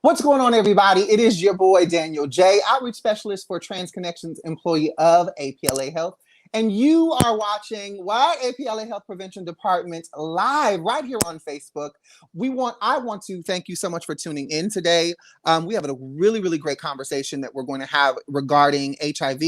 What's going on, everybody? It is your boy, Danyol, Jaye, outreach specialist for Trans Connections, employee of APLA Health. And you are watching what? APLA Health Prevention Department live right here on Facebook. I want to thank you so much for tuning in today. We have a really great conversation that we're going to have regarding HIV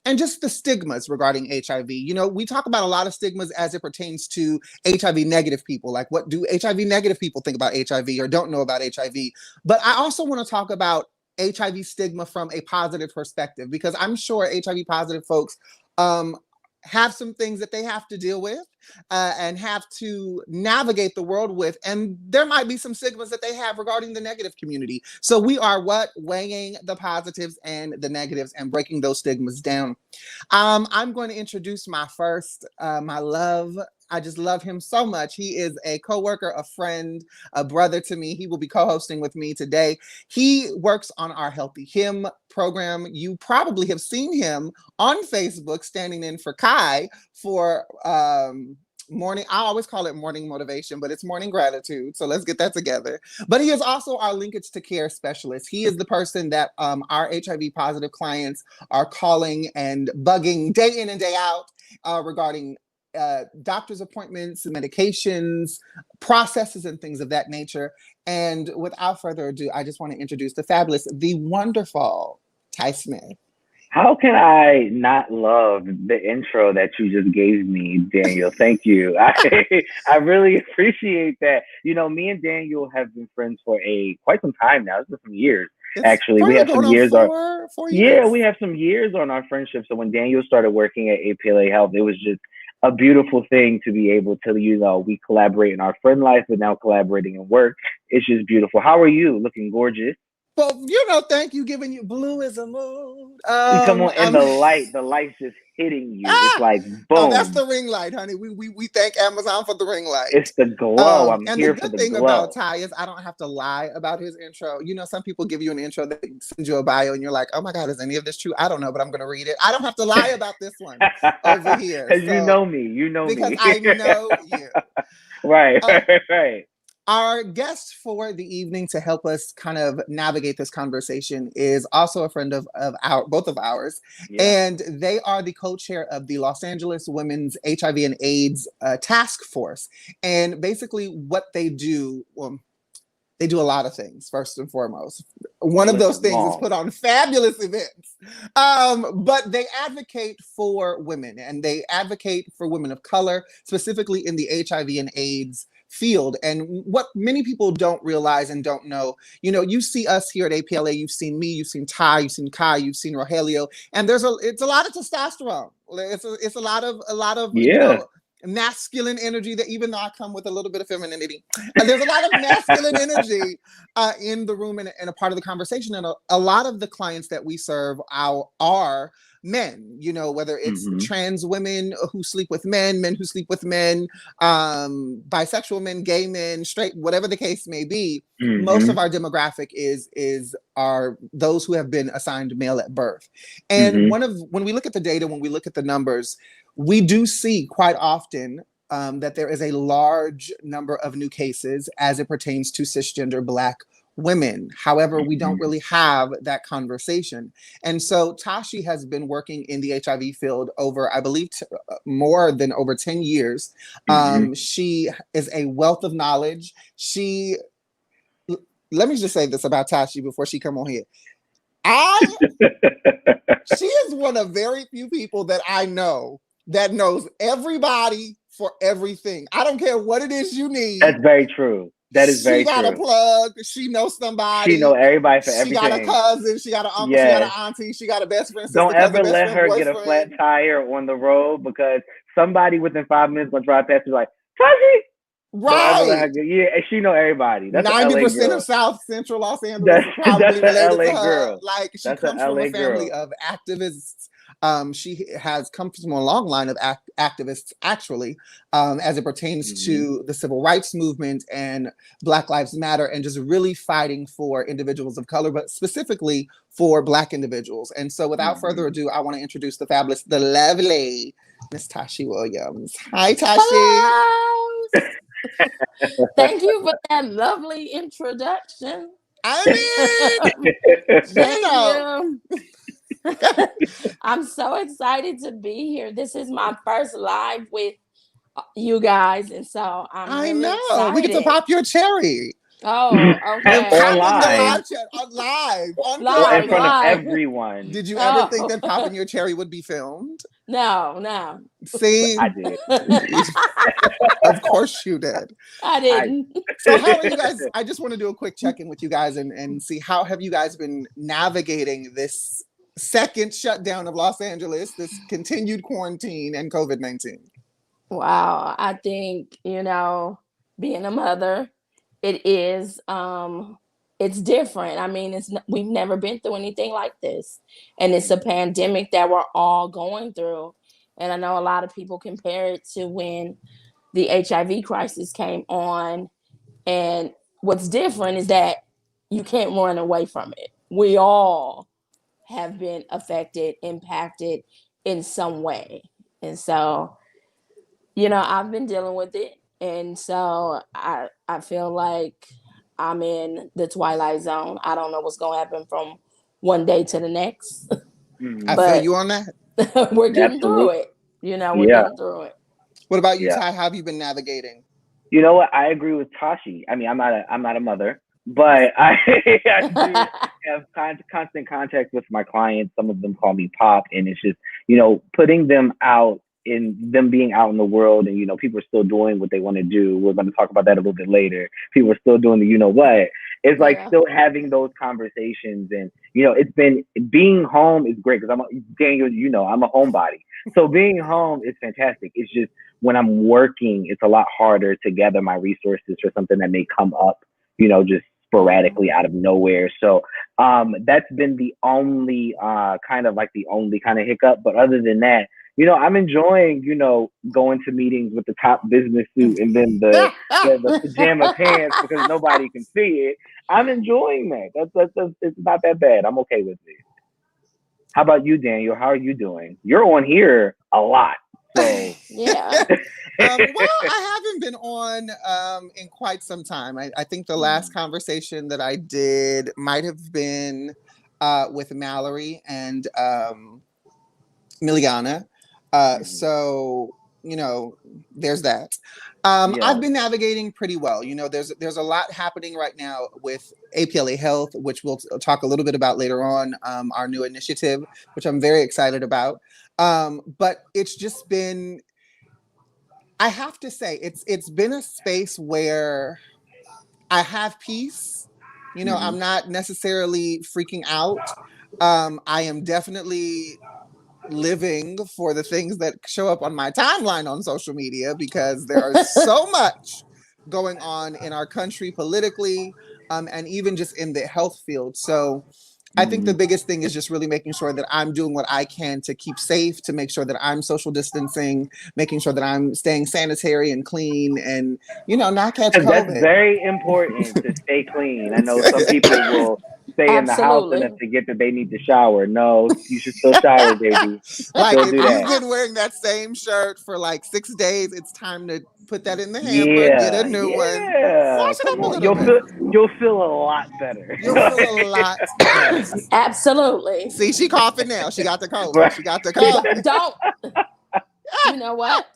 and just the stigmas regarding HIV. You know, we talk about a lot of stigmas as it pertains to HIV negative people. Like, what do HIV negative people think about HIV or don't know about HIV? But I also want to talk about HIV stigma from a positive perspective, because I'm sure HIV positive folks have some things that they have to deal with and have to navigate the world with. And there might be some stigmas that they have regarding the negative community. So we are weighing the positives and the negatives and breaking those stigmas down. I'm going to introduce my first, my love. I just love him so much. He is a coworker, a friend, a brother to me. He will be co-hosting with me today. He works on our Healthy Him program. You probably have seen him on Facebook standing in for Kai for morning. I always call it morning motivation, but it's morning gratitude. So let's get that together. But he is also our linkage to care specialist. He is the person that our HIV positive clients are calling and bugging day in and day out regarding doctor's appointments, medications, processes, and things of that nature. And without further ado, I just want to introduce the fabulous, the wonderful Ty Smith. How can I not love the intro that you just gave me, Danyol? Thank you. I really appreciate that. You know, me and Danyol have been friends for quite some time now. It's been some years. Actually, we have some years. Four years. Yeah, we have some years on our friendship. So when Danyol started working at APLA Health, it was just a beautiful thing to be able to, we collaborate in our friend life, but now collaborating in work. It's just beautiful. How are you? Looking gorgeous. Well, thank you. Giving you blue as a mood. Come on, and the light's just hitting you. It's like boom. Oh, that's the ring light, honey. We thank Amazon for the ring light. It's the glow. I'm here for the glow. And the good thing about Ty is I don't have to lie about his intro. You know, some people give you an intro, they send you a bio, and you're like, oh my God, is any of this true? I don't know, but I'm going to read it. I don't have to lie about this one over here. Because you know me. Because I know you. Right. Our guest for the evening to help us kind of navigate this conversation is also a friend of both of ours. Yeah. And they are the co-chair of the Los Angeles Women's HIV and AIDS Task Force. And basically what they do, they do a lot of things, first and foremost. One of those things is put on fabulous events. But they advocate for women, and they advocate for women of color, specifically in the HIV and AIDS field. And what many people don't realize and don't know, you see us here at APLA, you've seen me, you've seen Ty, you've seen Kai, you've seen Rogelio, and it's a lot of testosterone. It's a lot of masculine energy, that even though I come with a little bit of femininity, there's a lot of masculine energy in the room and a part of the conversation. And a lot of the clients that we serve are men, whether it's trans women who sleep with men who sleep with men, bisexual men, gay men, straight, whatever the case may be. Most of our demographic are those who have been assigned male at birth. And when we look at the data, when we look at the numbers, we do see quite often that there is a large number of new cases as it pertains to cisgender Black women. However, we don't really have that conversation. And so Tashi has been working in the HIV field over, I believe, more than over 10 years. She is a wealth of knowledge. Let me just say this about Tashi before she come on here. She is one of very few people that I know that knows everybody for everything. I don't care what it is you need. That's very true. That is very true. She got a plug. She knows somebody. She know everybody for everything. She got a cousin. She got an uncle. She got an auntie. She got a best friend. Don't ever let her get a flat tire on the road, because somebody within 5 minutes gonna drive past you like, Tashi. Right. And she know everybody. That's 90% of South Central Los Angeles is probably related to her. Girl. Like, she comes from a family of activists. She has come from a long line of activists, actually, as it pertains to the civil rights movement and Black Lives Matter, and just really fighting for individuals of color, but specifically for Black individuals. And so without further ado, I want to introduce the fabulous, the lovely Miss Tashi Williams. Hi, Tashi. Hello. Thank you for that lovely introduction. I mean, you know. I'm so excited to be here. This is my first live with you guys, and so I'm I really know. We get to excited. pop your cherry. Oh, We're okay. popping the Online live chat on live on or in Live, front of camera. live. everyone. Did you ever think that Oh, popping your cherry would be filmed? no. See, I did. of course you did. I I didn't. So how are you guys? I just want to do a quick check-in with you guys and see how have you guys been navigating this second shutdown of Los Angeles, this continued quarantine and COVID-19? Wow, I think, being a mother, it is it's different. I mean, we've never been through anything like this. And it's a pandemic that we're all going through. And I know a lot of people compare it to when the HIV crisis came on. And what's different is that you can't run away from it. We all have been affected, impacted in some way. And so I've been dealing with it. And so I feel like I'm in the twilight zone. I don't know what's going to happen from one day to the next, I feel but you on that. we're getting through absolutely. it. We're Yeah. getting through it. What about you, Yeah. Ty? How have you been navigating? You know what? I agree with Tashi. I mean, I'm not a mother, but I do have constant contact with my clients. Some of them call me Pop, and it's just putting them out in them being out in the world, and people are still doing what they want to do. We're going to talk about that a little bit later. People are still doing the what. It's like Yeah. still having those conversations, and it's been being home is great because Daniel, I'm a homebody, so being home is fantastic. It's just when I'm working, it's a lot harder to gather my resources for something that may come up, just sporadically out of nowhere. So that's been the only kind of hiccup. But other than that, I'm enjoying, going to meetings with the top business suit and then the pajama pants because nobody can see it. I'm enjoying that. That's it's not that bad. I'm okay with it. How about you, Daniel? How are you doing? You're on here a lot. So Yeah. Well, I haven't been on in quite some time. I think the last conversation that I did might have been with Mallory and Miliana. So there's that. I've been navigating pretty well. There's a lot happening right now with APLA Health, which we'll talk a little bit about later on. Our new initiative, which I'm very excited about. But it's just been. I have to say, it's been a space where I have peace. I'm not necessarily freaking out. I am definitely living for the things that show up on my timeline on social media because there is so much going on in our country politically, and even just in the health field. So I think the biggest thing is just really making sure that I'm doing what I can to keep safe, to make sure that I'm social distancing, making sure that I'm staying sanitary and clean and, not catch Because that's COVID. very important to stay clean. I know some people will stay in the house and then Absolutely. forget that they need to shower. No, you should still shower, baby. Like, Still if do you've that. been wearing that same shirt for like 6 days, it's time to put that in the hamper, get a Yeah, new one, yeah. wash it Come up a on, little bit. you'll feel a lot better. You'll feel a lot better. Absolutely. See, she coughing now. She got the COVID. Right. She got the COVID. Don't. You know what?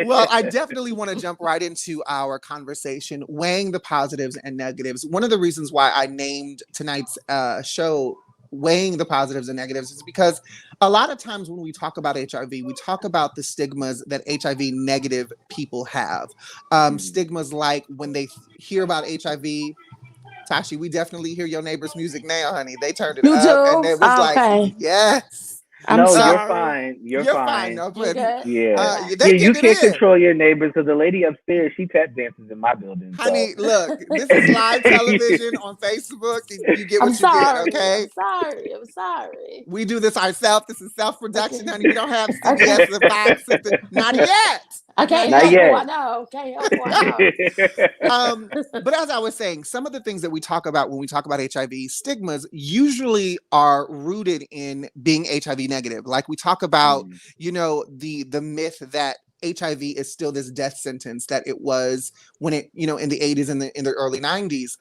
Well, I definitely want to jump right into our conversation, weighing the positives and negatives. One of the reasons why I named tonight's show weighing the positives and negatives is because a lot of times when we talk about HIV, we talk about the stigmas that HIV negative people have. Stigmas like when they hear about HIV. Tashi, we definitely hear your neighbor's music now, honey. They turned it You up and do? it was like, Okay. yes. I'm No, you're sorry. fine. You're You're fine, fine. no, You but good? Yeah. they You getting can't it in. control your neighbors because the lady upstairs, she tap dances in my building. Honey, So. look, this is live television on Facebook, and you get I'm what you get, sorry. okay? I'm sorry. We do this ourselves. This is self-production, Okay. honey. We don't have Okay. CBS or Fox. Not yet. I Not can't Not help yet. who yet. I know. Can't help who I know. But as I was saying, some of the things that we talk about when we talk about HIV stigmas usually are rooted in being HIV negative. Like we talk about, the myth that HIV is still this death sentence that it was when it, you know, in the 80s and in the early 90s.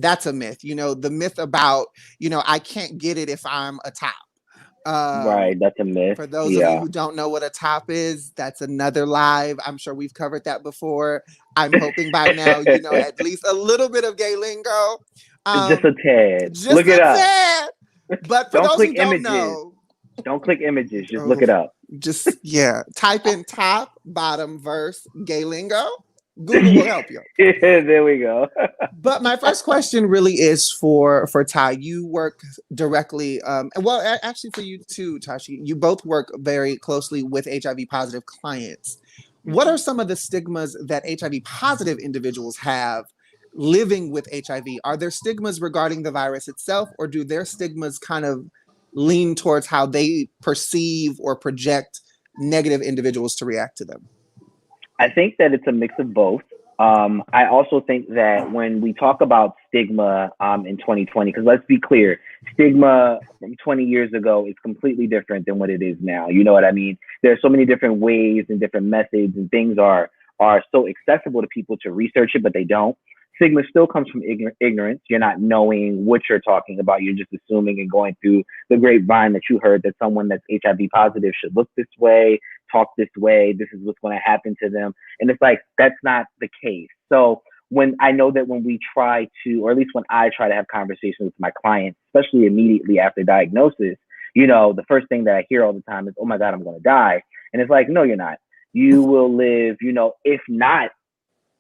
That's a myth. You know, the myth about, you know, I can't get it if I'm a top. Um, Right, that's a myth. for those of you Yeah. who don't know what a top is, that's another live. I'm sure we've covered that before. I'm hoping by now you know at least a little bit of gay lingo. Just Um, a tad. just Look it a up. tad. But for Don't those click who don't images. know, Don't click images. Just look oh, it up. just yeah, type in top, bottom, verse, gay lingo. Google will help you. There we go. But my first question really is for Ty. You work directly, well, actually for you too, Tashi. You both work very closely with HIV positive clients. What are some of the stigmas that HIV positive individuals have living with HIV? Are there stigmas regarding the virus itself, or do their stigmas kind of lean towards how they perceive or project negative individuals to react to them? I think that it's a mix of both. I also think that when we talk about stigma in 2020, because let's be clear, stigma from 20 years ago is completely different than what it is now. You know what I mean? There are so many different ways and different methods, and things are so accessible to people to research it, but they don't. Stigma still comes from ignorance. You're not knowing what you're talking about. You're just assuming and going through the grapevine that you heard that someone that's HIV positive should look this way, talk this way. This is what's going to happen to them. And it's like, that's not the case. So when I know that when we try to, or at least when I try to have conversations with my clients, especially immediately after diagnosis, you know, the first thing that I hear all the time is, oh my God, I'm going to die. And it's like, no, you're not. You will live, you know, if not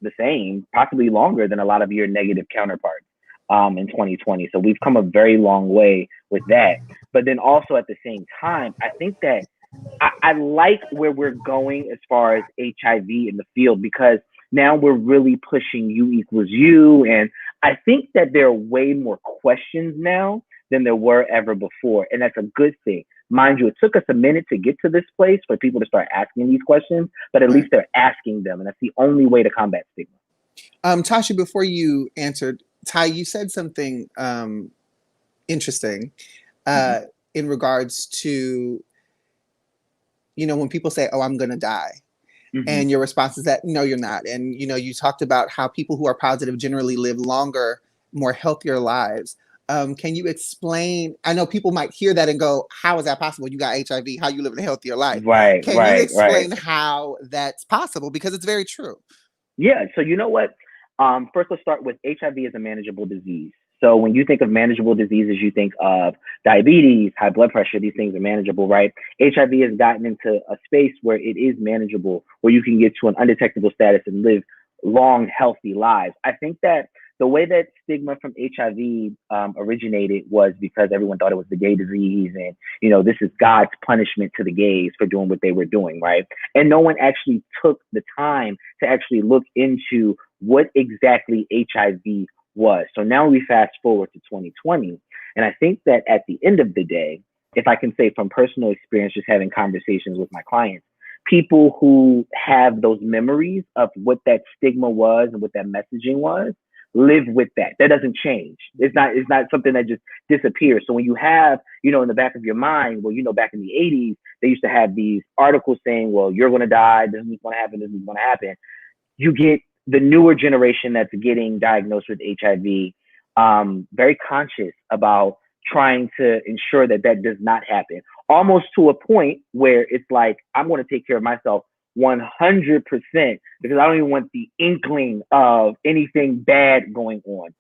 the same, possibly longer than a lot of your negative counterparts in 2020. So we've come a very long way with that. But then also at the same time, I think that I like where we're going as far as HIV in the field, because now we're really pushing U equals U. And I think that there are way more questions now than there were ever before. And that's a good thing. Mind you, it took us a minute to get to this place for people to start asking these questions, but at least they're asking them. And that's the only way to combat stigma. Tasha, before you answered, Ty, you said something interesting Mhm. in regards to, you know, when people say, oh, I'm going to die. Mhm. And your response is that, no, you're not. And, you know, you talked about how people who are positive generally live longer, more healthier lives. Can you explain? I know people might hear that and go, how is that possible? You got HIV, how you live a healthier life? Right, Can you right, right. explain how that's possible? Because it's very true. Yeah. So you know what? First, let's start with HIV is a manageable disease. So when you think of manageable diseases, you think of diabetes, high blood pressure. These things are manageable, right? HIV has gotten into a space where it is manageable, where you can get to an undetectable status and live long, healthy lives. I think that the way that stigma from HIV originated was because everyone thought it was the gay disease, and you know, this is God's punishment to the gays for doing what they were doing, right? And no one actually took the time to actually look into what exactly HIV was. So now we fast forward to 2020, and I think that at the end of the day, if I can say from personal experience, just having conversations with my clients, people who have those memories of what that stigma was and what that messaging was live with that. That doesn't change. It's not something that just disappears. So when you have, you know, in the back of your mind, well, you know, back in the 80s, they used to have these articles saying, well, you're going to die. This is going to happen. This is going to happen. You get the newer generation that's getting diagnosed with HIV, very conscious about trying to ensure that that does not happen, almost to a point where it's like, I'm going to take care of myself 100% because I don't even want the inkling of anything bad going on.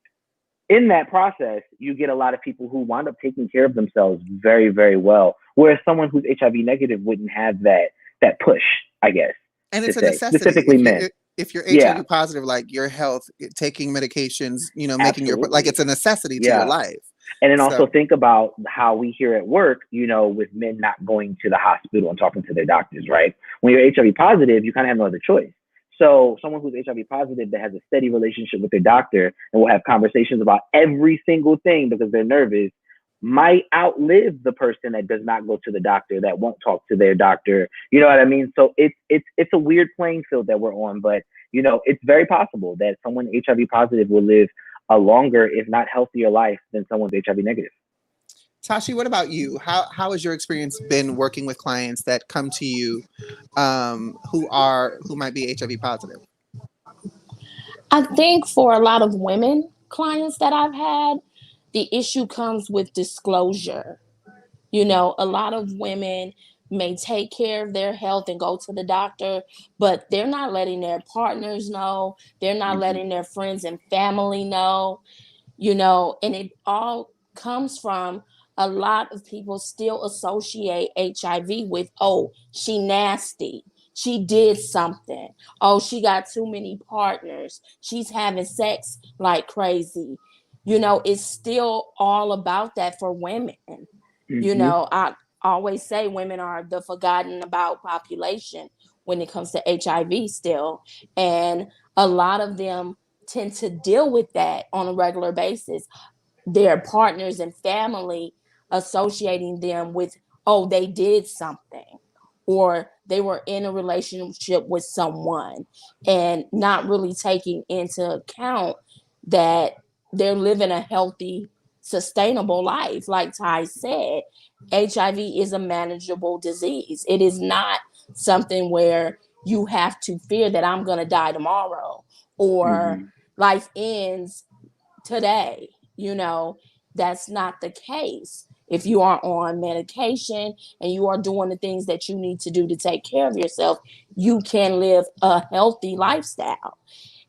In that process, you get a lot of people who wind up taking care of themselves very, very well, whereas someone who's HIV negative wouldn't have that push, I guess, And to it's a say, necessity. specifically men. If you're Yeah, HIV positive, like your health, taking medications, you know, making your, like, it's absolutely. a necessity to your Yeah. life. And then also So think about how we here at work, you know, with men not going to the hospital and talking to their doctors, right? When you're HIV positive, you kind of have no other choice. So someone who's HIV positive that has a steady relationship with their doctor and will have conversations about every single thing because they're nervous might outlive the person that does not go to the doctor, that won't talk to their doctor. You know what I mean? So it's a weird playing field that we're on, but you know, it's very possible that someone HIV positive will live a longer, if not healthier life than someone's HIV negative. Tashi, what about you? How has your experience been working with clients that come to you who might be HIV positive? I think for a lot of women clients that I've had, the issue comes with disclosure. You know, a lot of women may take care of their health and go to the doctor, but they're not letting their partners know. They're not Mm-hmm. letting their friends and family know, you know, and it all comes from a lot of people still associate HIV with, oh, she nasty. She did something. Oh, she got too many partners. She's having sex like crazy. You know, it's still all about that for women. You Mm-hmm. know, I always say women are the forgotten about population when it comes to HIV still. And a lot of them tend to deal with that on a regular basis. Their partners and family associating them with, oh, they did something or they were in a relationship with someone, and not really taking into account that they're living a healthy, sustainable life. Like Ty said, HIV is a manageable disease. It is not something where you have to fear that I'm going to die tomorrow or Mm-hmm. life ends today. You know, that's not the case. If you are on medication and you are doing the things that you need to do to take care of yourself, you can live a healthy lifestyle.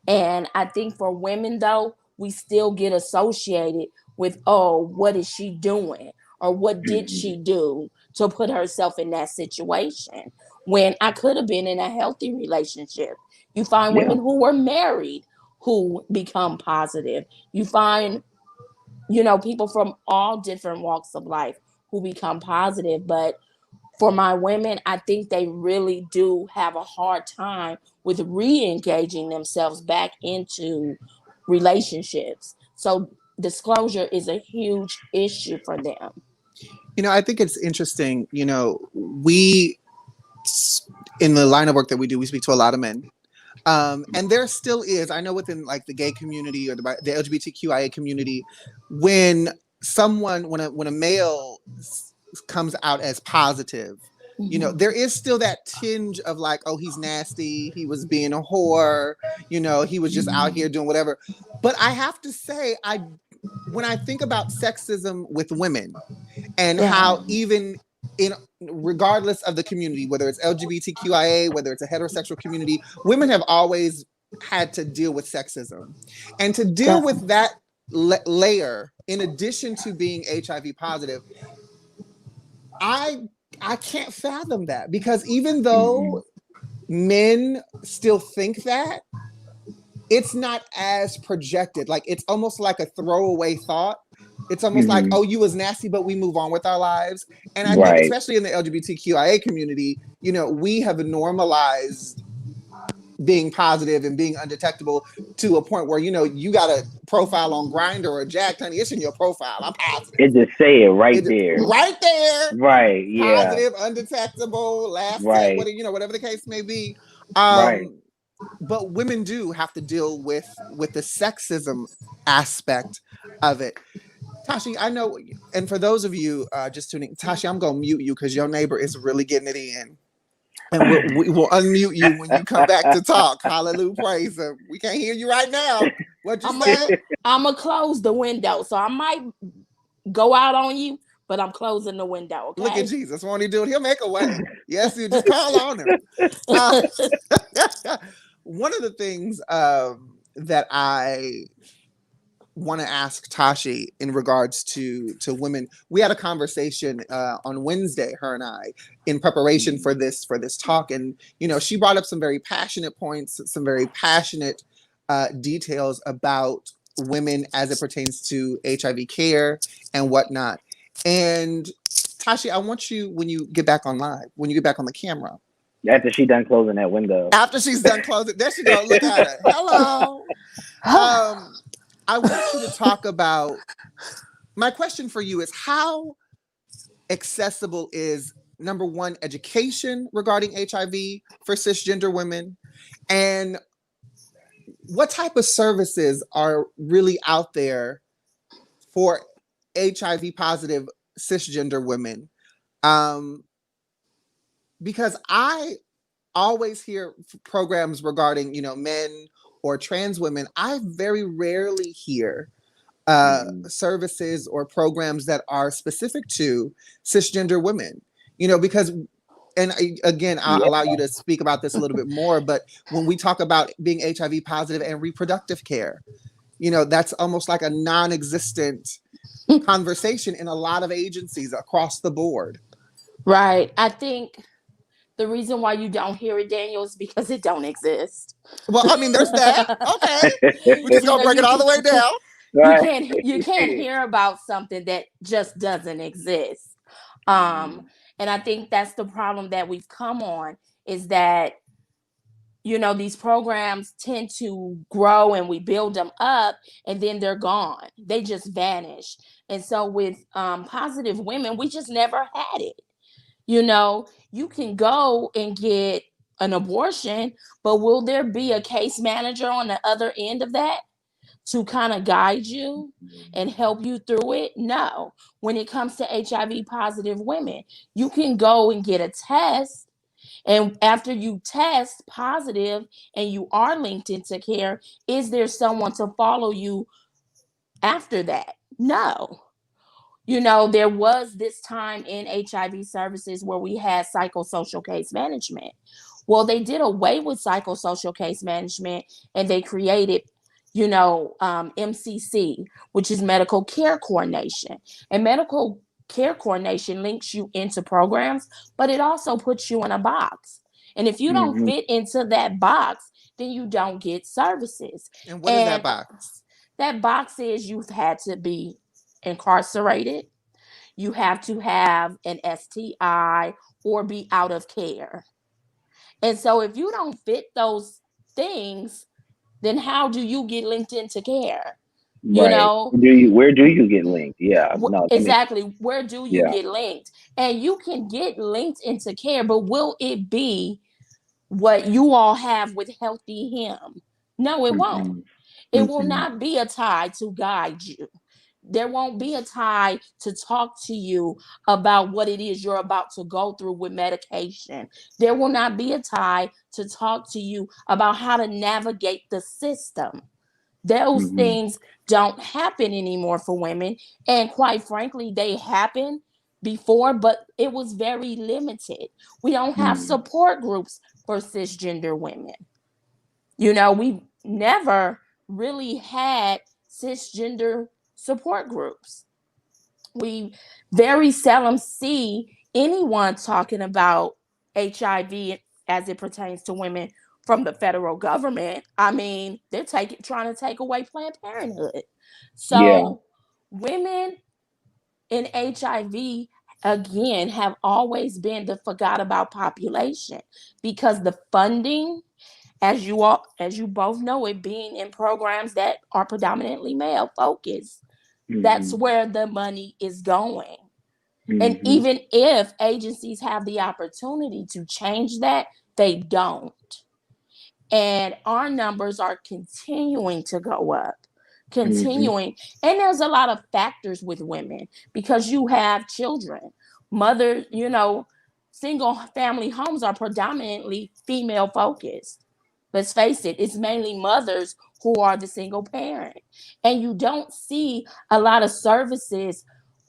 And I think for women, though, we still get associated with, oh, what is she doing? Or what did Mm-hmm. she do to put herself in that situation? When I could have been in a healthy relationship. You find Yeah. women who were married who become positive. You find, you know, people from all different walks of life who become positive. But for my women, I think they really do have a hard time with re-engaging themselves back into relationships. So disclosure is a huge issue for them. You know, I think it's interesting. You know, we in the line of work that we do, we speak to a lot of men. And there still is, I know within like the gay community or the LGBTQIA community, when when a male comes out as positive, you know, Mm-hmm. there is still that tinge of like, oh, he's nasty, he was being a whore, you know, he was just out here doing whatever. But I have to say, when I think about sexism with women, and how Right. even in regardless of the community, whether it's LGBTQIA, whether it's a heterosexual community, women have always had to deal with sexism, and to deal with Definitely. that layer in addition to being HIV positive, I I can't fathom that, because even Mm-hmm. though men still think that, it's not as projected. Like, it's almost like a throwaway thought. It's almost like, Mm-hmm. oh, you was nasty, but we move on with our lives. And I think, Right. especially in the LGBTQIA community, you know, we have normalized being positive and being undetectable to a point where, you know, you got a profile on Grindr or Jack, honey, it's in your profile. I'm positive. It just say it right It there. right there, Right. Yeah. positive, undetectable, last sex, Right. whatever the case may be. Right. But women do have to deal with the sexism aspect of it. Tashi, I know, and for those of you just tuning, Tashi, I'm gonna mute you because your neighbor is really getting it in, and we will unmute you when you come back to talk. Hallelujah, praise him. We can't hear you right now. What you I'm a say? I'm gonna close the window, so I might go out on you, but I'm closing the window. Look at Okay. Jesus. Won't he do it? He'll make a way. Yes, you just call on him. Uh, one of the things that I want to ask Tashi in regards to women. We had a conversation on Wednesday, her and I, in preparation Mm-hmm. for this talk, and you know, she brought up some very passionate points, some very passionate details about women as it pertains to HIV care and whatnot. And Tashi, I want you, when you get back on live, when you get back on the camera, After she done closing that window. after she's done closing, there she go. Look at her. Hello. Um, I want you to talk about, my question for you is, how accessible is, number one, education regarding HIV for cisgender women? And what type of services are really out there for HIV positive cisgender women, because I always hear programs regarding, men or trans women. I very rarely hear services or programs that are specific to cisgender women, because, and again, I'll Yeah. allow you to speak about this a little bit more, but when we talk about being HIV positive and reproductive care, that's almost like a non-existent conversation in a lot of agencies across the board. Right. I think the reason why you don't hear it, Daniel, is because it don't exist. Well, I mean, there's that. Okay. We're just You going know, to break it you all the way down. Right. you can't hear about something that just doesn't exist. And I think that's the problem that we've come on, is that these programs tend to grow and we build them up and then they're gone. They just vanish. And so with positive women, we just never had it. You can go and get an abortion, but will there be a case manager on the other end of that to kind of guide you and help you through it? No. When it comes to HIV positive women, you can go and get a test, and after you test positive and you are linked into care, is there someone to follow you after that? No. There was this time in HIV services where we had psychosocial case management. Well, they did away with psychosocial case management and they created, MCC, which is medical care coordination. And medical care coordination links you into programs, but it also puts you in a box. And if you don't fit into that box, then you don't get services. And what is that And box? that box is you've had to be incarcerated, you have to have an STI or be out of care. And so if you don't fit those things, then how do you get linked into care? You Right. know, Where do you get linked? Yeah. No, that makes exactly. Where do you yeah. get linked? And you can get linked into care, but will it be what you all have with Healthy Him? No, it won't. Mm-mm. It will Mm-mm. not be a tie to guide you. There won't be a tie to talk to you about what it is you're about to go through with medication. There will not be a tie to talk to you about how to navigate the system. Those Mm-hmm. things don't happen anymore for women. And quite frankly, they happened before, but it was very limited. We don't have Mm-hmm. support groups for cisgender women. We've never really had cisgender support groups. We very seldom see anyone talking about HIV as it pertains to women from the federal government. I mean, they're trying to take away Planned Parenthood. Yeah. So women in HIV, again, have always been the forgot about population, because the funding, as you both know, it being in programs that are predominantly male focused, that's Mm-hmm. where the money is going. And Mm-hmm. even if agencies have the opportunity to change that, they don't. And our numbers are continuing to go up, Mm-hmm. continuing. And there's a lot of factors with women, because you have children, mother, single family homes are predominantly female focused. Let's face it, it's mainly mothers who are the single parent. And you don't see a lot of services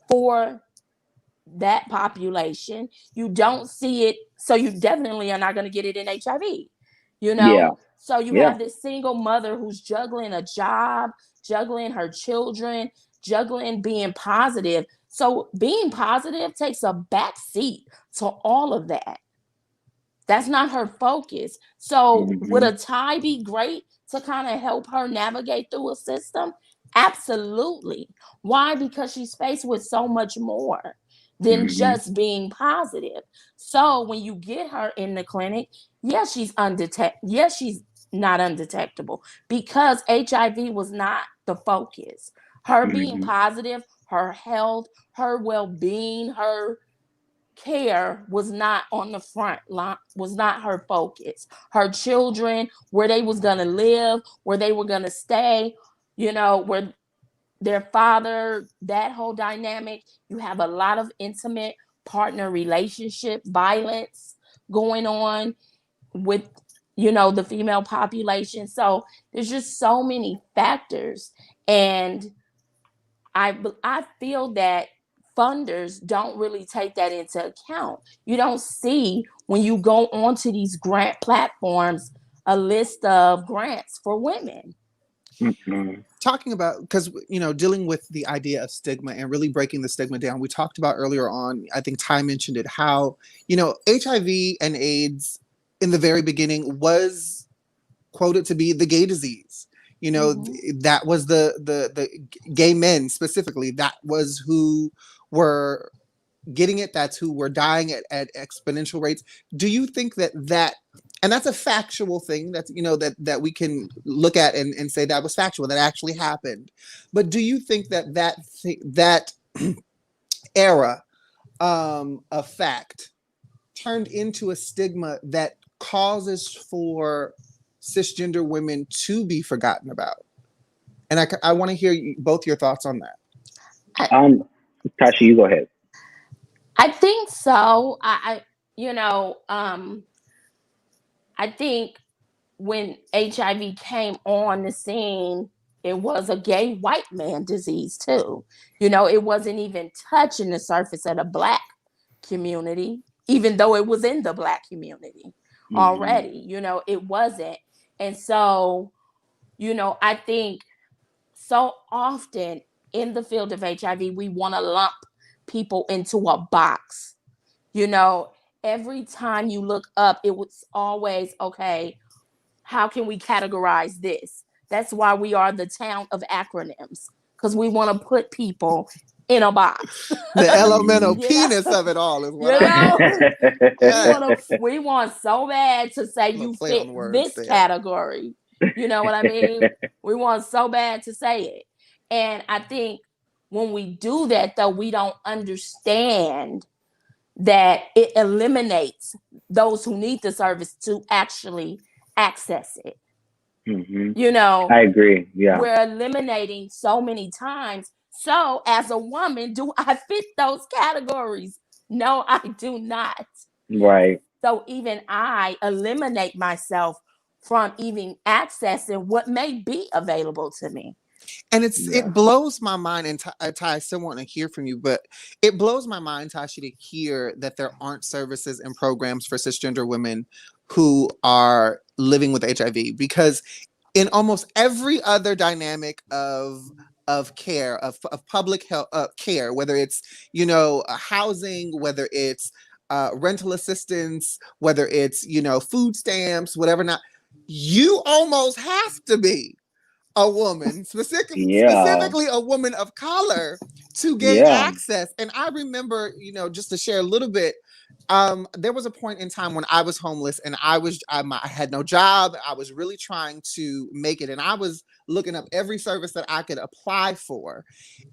for that population. You don't see it. So you definitely are not going to get it in HIV, you Yeah. know? So you Yeah. have this single mother who's juggling a job, juggling her children, juggling being positive. So being positive takes a back seat to all of that. That's not her focus. So would Mm-hmm. a tie be great to kind of help her navigate through a system? Absolutely. Why? Because she's faced with so much more than Mm-hmm. just being positive. So when you get her in the clinic, yes, she's undetectable. Yes, she's not undetectable, because HIV was not the focus. Her being Mm-hmm. positive, her health, her well-being, her care was not on the front line, was not her focus. Her children, where they was going to live, where they were going to stay, where their father, that whole dynamic. You have a lot of intimate partner relationship violence going on with, the female population. So there's just so many factors. And I feel that funders don't really take that into account. You don't see, when you go onto these grant platforms, a list of grants for women. Mm-mm. Talking about, because dealing with the idea of stigma and really breaking the stigma down, we talked about earlier on, I think Ty mentioned it, how HIV and AIDS in the very beginning was quoted to be the gay disease. That was the gay men specifically, that was who were getting it, that's who were dying at exponential rates. Do you think that and that's a factual thing, that's that we can look at and say that was factual, that actually happened, but do you think that era of fact turned into a stigma that causes for cisgender women to be forgotten about? And I want to hear both your thoughts on that. Tasha, you go ahead. I think so. I think when HIV came on the scene, it was a gay white man disease too. It wasn't even touching the surface of the Black community, even though it was in the Black community already. It wasn't. And so, I think so often in the field of HIV, we want to lump people into a box. Every time you look up, it was always, okay, how can we categorize this? That's why we are the town of acronyms, because we want to put people in a box. The elemental penis of it all is what we want so bad to say you fit this category. You know what I mean? We want so bad to say it. And I think when we do that, though, we don't understand that it eliminates those who need the service to actually access it. Mm-hmm. I agree. Yeah. We're eliminating so many times. So as a woman, do I fit those categories? No, I do not. Right. So even I eliminate myself from even accessing what may be available to me. And it blows my mind, and Ty, I still want to hear from you, but it blows my mind, Tasha, to hear that there aren't services and programs for cisgender women who are living with HIV, because in almost every other dynamic of care, of public health care, whether it's housing, whether it's rental assistance, whether it's food stamps, whatever, not, you almost have to be a woman, specifically a woman of color, to gain access. And I remember, just to share a little bit, there was a point in time when I was homeless, and I had no job. I was really trying to make it, and I was looking up every service that I could apply for.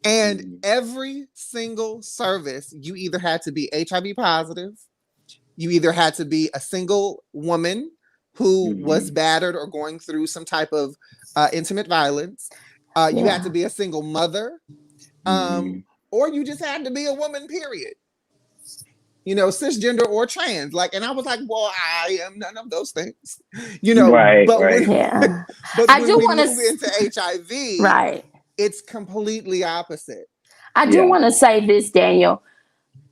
And every single service, you either had to be HIV positive, you either had to be a single woman who was battered or going through some type of intimate violence. You had to be a single mother, or you just had to be a woman, period. Cisgender or trans. And I was like, well, I am none of those things. Right, but right. But when we move into HIV, right, it's completely opposite. I do want to say this, Daniel.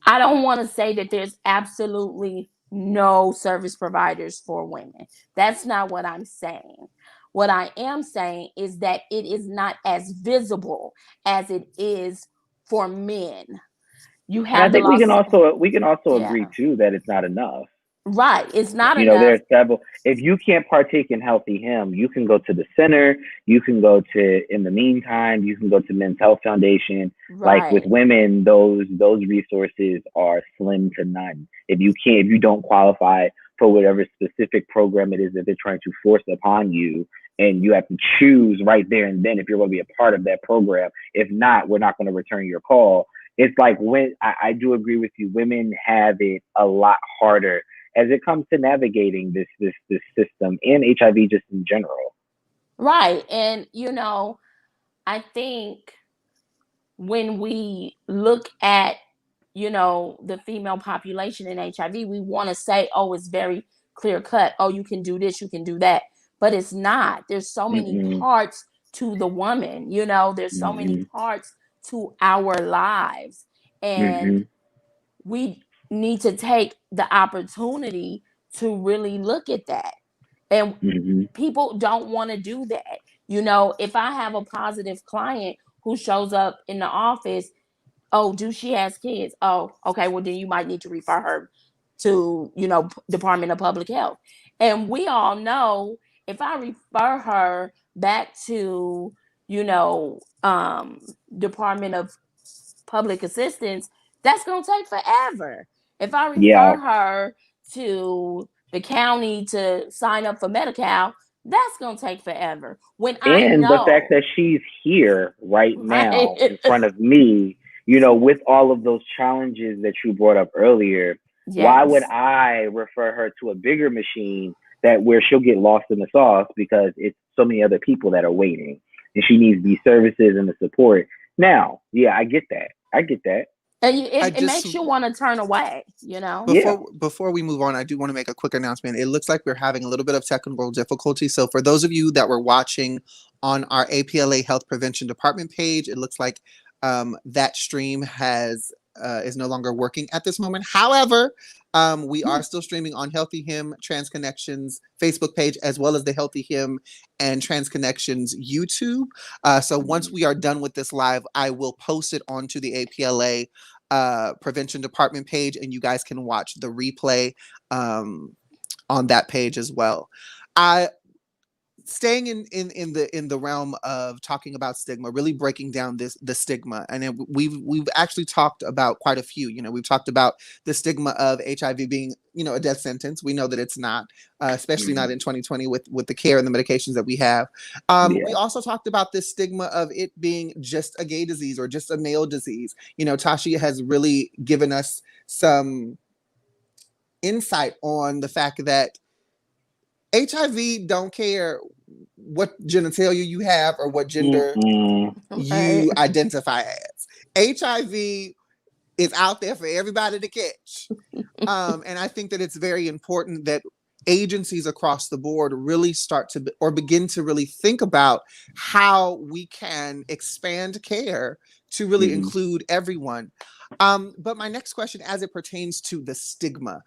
I don't want to say that there's absolutely no service providers for women. That's not what I'm saying. What I am saying is that it is not as visible as it is for men. You have. And I think we can also agree too that it's not enough. Right, it's not enough. There's several. If you can't partake in Healthy Him, you can go to the center. You can go to, in the meantime, you can go to Men's Health Foundation. Right. Like with women, those resources are slim to none. If you don't qualify for whatever specific program it is that they're trying to force upon you, and you have to choose right there and then if you're going to be a part of that program. If not, we're not going to return your call. It's like, when I do agree with you, women have it a lot harder as it comes to navigating this system and HIV just in general. Right. And, I think when we look at, the female population in HIV, we want to say, oh, it's very clear cut. Oh, you can do this, you can do that. But it's not. There's so many Mm-mm. parts to the woman, there's so many Mm-mm. parts to our lives. And Mm-mm. we need to take the opportunity to really look at that. And Mm-mm. people don't want to do that. If I have a positive client who shows up in the office, oh, do she has kids? Oh, okay, well then you might need to refer her to, Department of Public Health. And we all know, if I refer her back to, you know, um, Department of Public Assistance, that's going to take forever. If I Yeah. refer her to the county to sign up for Medi-Cal, that's going to take forever. When I And the fact know, that she's here right now right? in front of me, with all of those challenges that you brought up earlier, why would Yes. I refer her to a bigger machine that where she'll get lost in the sauce because it's so many other people that are waiting and she needs these services and the support. Now, yeah, I get that. I get that. And I it just makes you want to turn away. Yeah. before we move on, I do want to make a quick announcement. It looks like we're having a little bit of technical difficulty. So for those of you that were watching on our APLA Health Prevention Department page, it looks like that stream is no longer working at this moment. However, we are still streaming on Healthy Him Trans Connections Facebook page, as well as the Healthy Him and Trans Connections YouTube. So once we are done with this live, I will post it onto the APLA prevention department page, and you guys can watch the replay on that page as well. I staying in the realm of talking about stigma, really breaking down the stigma, and we've actually talked about quite a few. We've talked about the stigma of HIV being a death sentence. We know that it's not, especially not in 2020 with the care and the medications that we have. We Yeah. also talked about this stigma of it being just a gay disease or just a male disease. Tashi has really given us some insight on the fact that HIV don't care what genitalia you have or what gender Mm-mm. Right. you identify as. HIV is out there for everybody to catch. And I think that it's very important that agencies across the board really start to or begin to really think about how we can expand care to really Mm-hmm. include everyone. But my next question, as it pertains to the stigma,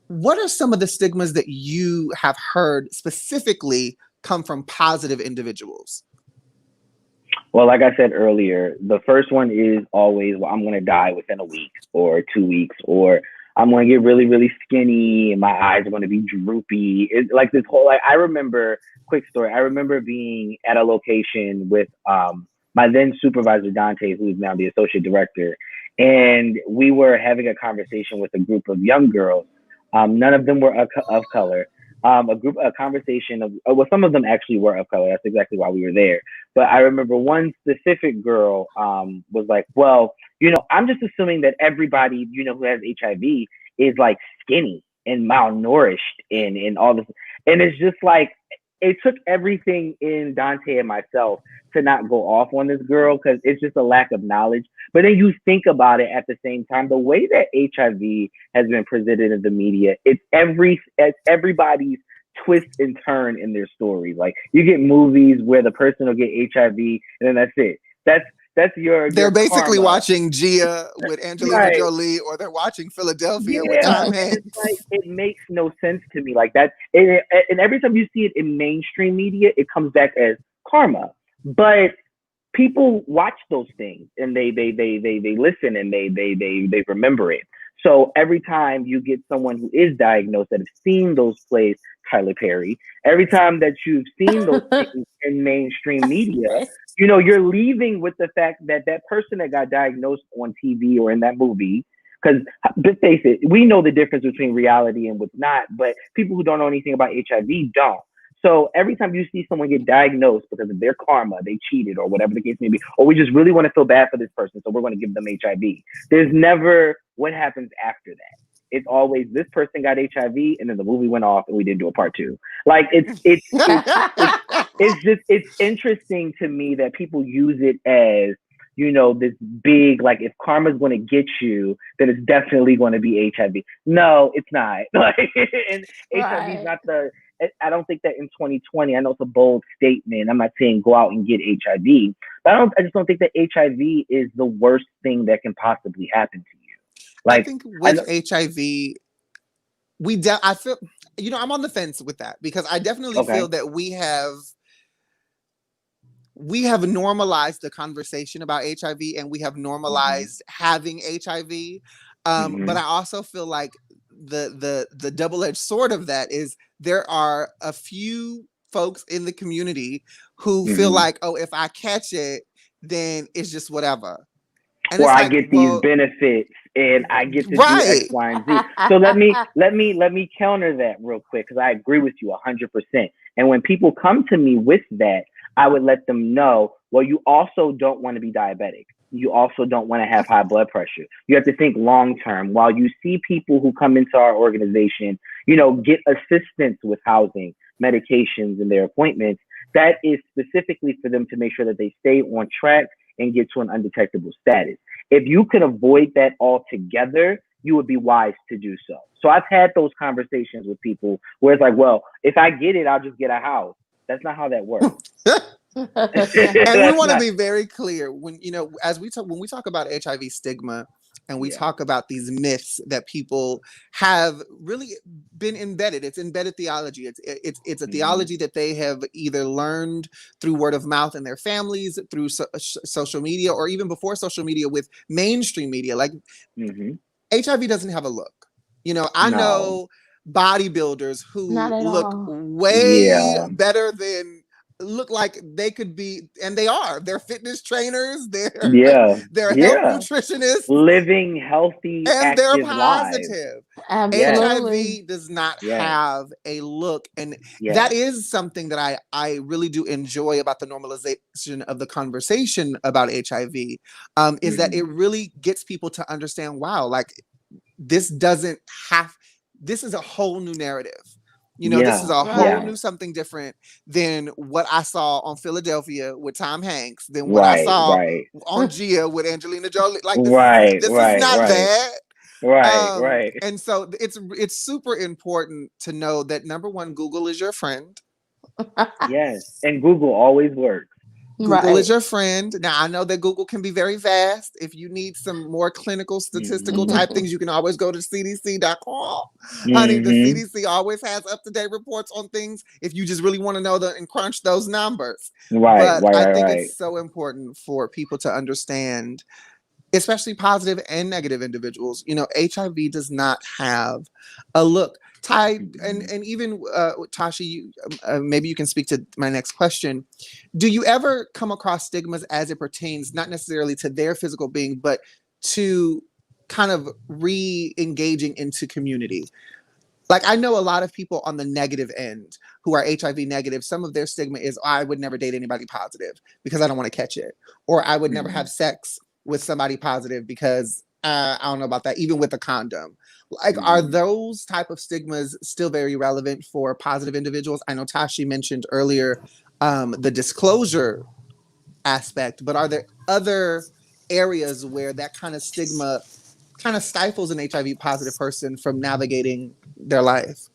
what are some of the stigmas that you have heard specifically come from positive individuals? Well, like I said earlier, the first one is always, well, I'm going to die within a week or 2 weeks, or I'm going to get really, really skinny and my eyes are going to be droopy. It's like this whole, I remember, quick story. I remember being at a location with my then supervisor, Dante, who is now the associate director. And we were having a conversation with a group of young girls. None of them were of color. A conversation of, well, some of them actually were of color. That's exactly why we were there. But I remember one specific girl was like, well, I'm just assuming that everybody, who has HIV is like skinny and malnourished and all this. And it's just like, it took everything in Dante and myself to not go off on this girl because it's just a lack of knowledge. But then you think about it at the same time, the way that HIV has been presented in the media, it's everybody's twist and turn in their story. Like you get movies where the person will get HIV and then that's it. That's your They're basically karma. watching Gia with Angelina Right. Jolie, or they're watching Philadelphia with Yeah, Tom and Hanks. it's like it makes no sense to me. Like that, and every time you see it in mainstream media, it comes back as karma. But people watch those things and they listen and they remember it. So every time you get someone who is diagnosed that have seen those plays, Tyler Perry, every time that you've seen those things in mainstream media, you're leaving with the fact that that person that got diagnosed on TV or in that movie, because let's face it, we know the difference between reality and what's not, but people who don't know anything about HIV don't. So every time you see someone get diagnosed because of their karma, they cheated or whatever the case may be, or we just really want to feel bad for this person, so we're going to give them HIV. There's never what happens after that. It's always this person got HIV and then the movie went off and we didn't do a part two. Like it's interesting to me that people use it as this big, like, if karma's going to get you, then it's definitely going to be HIV. No, it's not. Like, and HIV is Right. not I don't think that in 2020, I know it's a bold statement. I'm not saying go out and get HIV, but I just don't think that HIV is the worst thing that can possibly happen to you. I Like, think I with know, HIV, I feel, I'm on the fence with that because I definitely okay. feel that we have normalized the conversation about HIV and we have Mm-hmm. normalized having HIV. But Mm-hmm. I also feel like the double-edged sword of that is there are a few folks in the community who feel Mm-hmm. like, oh, if I catch it, then it's just whatever. And Or it's I like, get these well, benefits and I get to do X, right. Y, and Z. So let me counter that real quick because I agree with you 100%. And when people come to me with that, I would let them know, well, you also don't want to be diabetic. You also don't want to have high blood pressure. You have to think long term. While you see people who come into our organization, get assistance with housing, medications, and their appointments, that is specifically for them to make sure that they stay on track and get to an undetectable status. If you could avoid that altogether, you would be wise to do so. So I've had those conversations with people where it's like, well, if I get it, I'll just get a house. That's not how that works. And we That's want to not. be very clear when we talk about HIV stigma and we Yeah. talk about these myths that people have really been embedded. It's embedded theology. It's a theology that they have either learned through word of mouth in their families, through social media, or even before social media with mainstream media. Like Mm-hmm. HIV doesn't have a look. I No. know bodybuilders Not who at look all. way Yeah. better than look like they could be, and they are. They're fitness trainers, Yeah. they're health Yeah. nutritionists, Living healthy, and they're active lives. positive. Yes. Absolutely. HIV does not Yes. have a look, and that Yes. is something that I really do enjoy about the normalization of the conversation about HIV. Is that it Mm-hmm. really gets people to understand, wow, like this doesn't have, this is a whole new narrative. This is Yeah. a whole Yeah. Right. new something different than what I saw on Philadelphia with Tom Hanks, than what I Right. saw Right. on Gia with Angelina Jolie. Like Right. this is Right. not Right. that. Right. Right. And so it's super important to know that number one, Google is your friend. Yes. And Google always works. Google is Right. your friend. Now, I know that Google can be very vast. If you need some more clinical, statistical Mm-hmm. type things, you can always go to CDC.com. Honey, the Mm-hmm. CDC always has up-to-date reports on things if you just really want to know and crunch those numbers. Right. But Right. I Right. think Right. it's so important for people to understand, especially positive and negative individuals. HIV does not have a look. Ty, Mm-hmm. and even Tashi, maybe you can speak to my next question. Do you ever come across stigmas as it pertains not necessarily to their physical being, but to kind of re-engaging into community? Like, I know a lot of people on the negative end who are HIV negative. Some of their stigma is, oh, I would never date anybody positive because I don't want to catch it, or I would never Mm-hmm. have sex with somebody positive because I don't know about that, even with a condom. Like, are Mm-hmm. those type of stigmas still very relevant for positive individuals? I know Tashi mentioned earlier the disclosure aspect, but are there other areas where that kind of stigma kind of stifles an HIV positive person from navigating their life?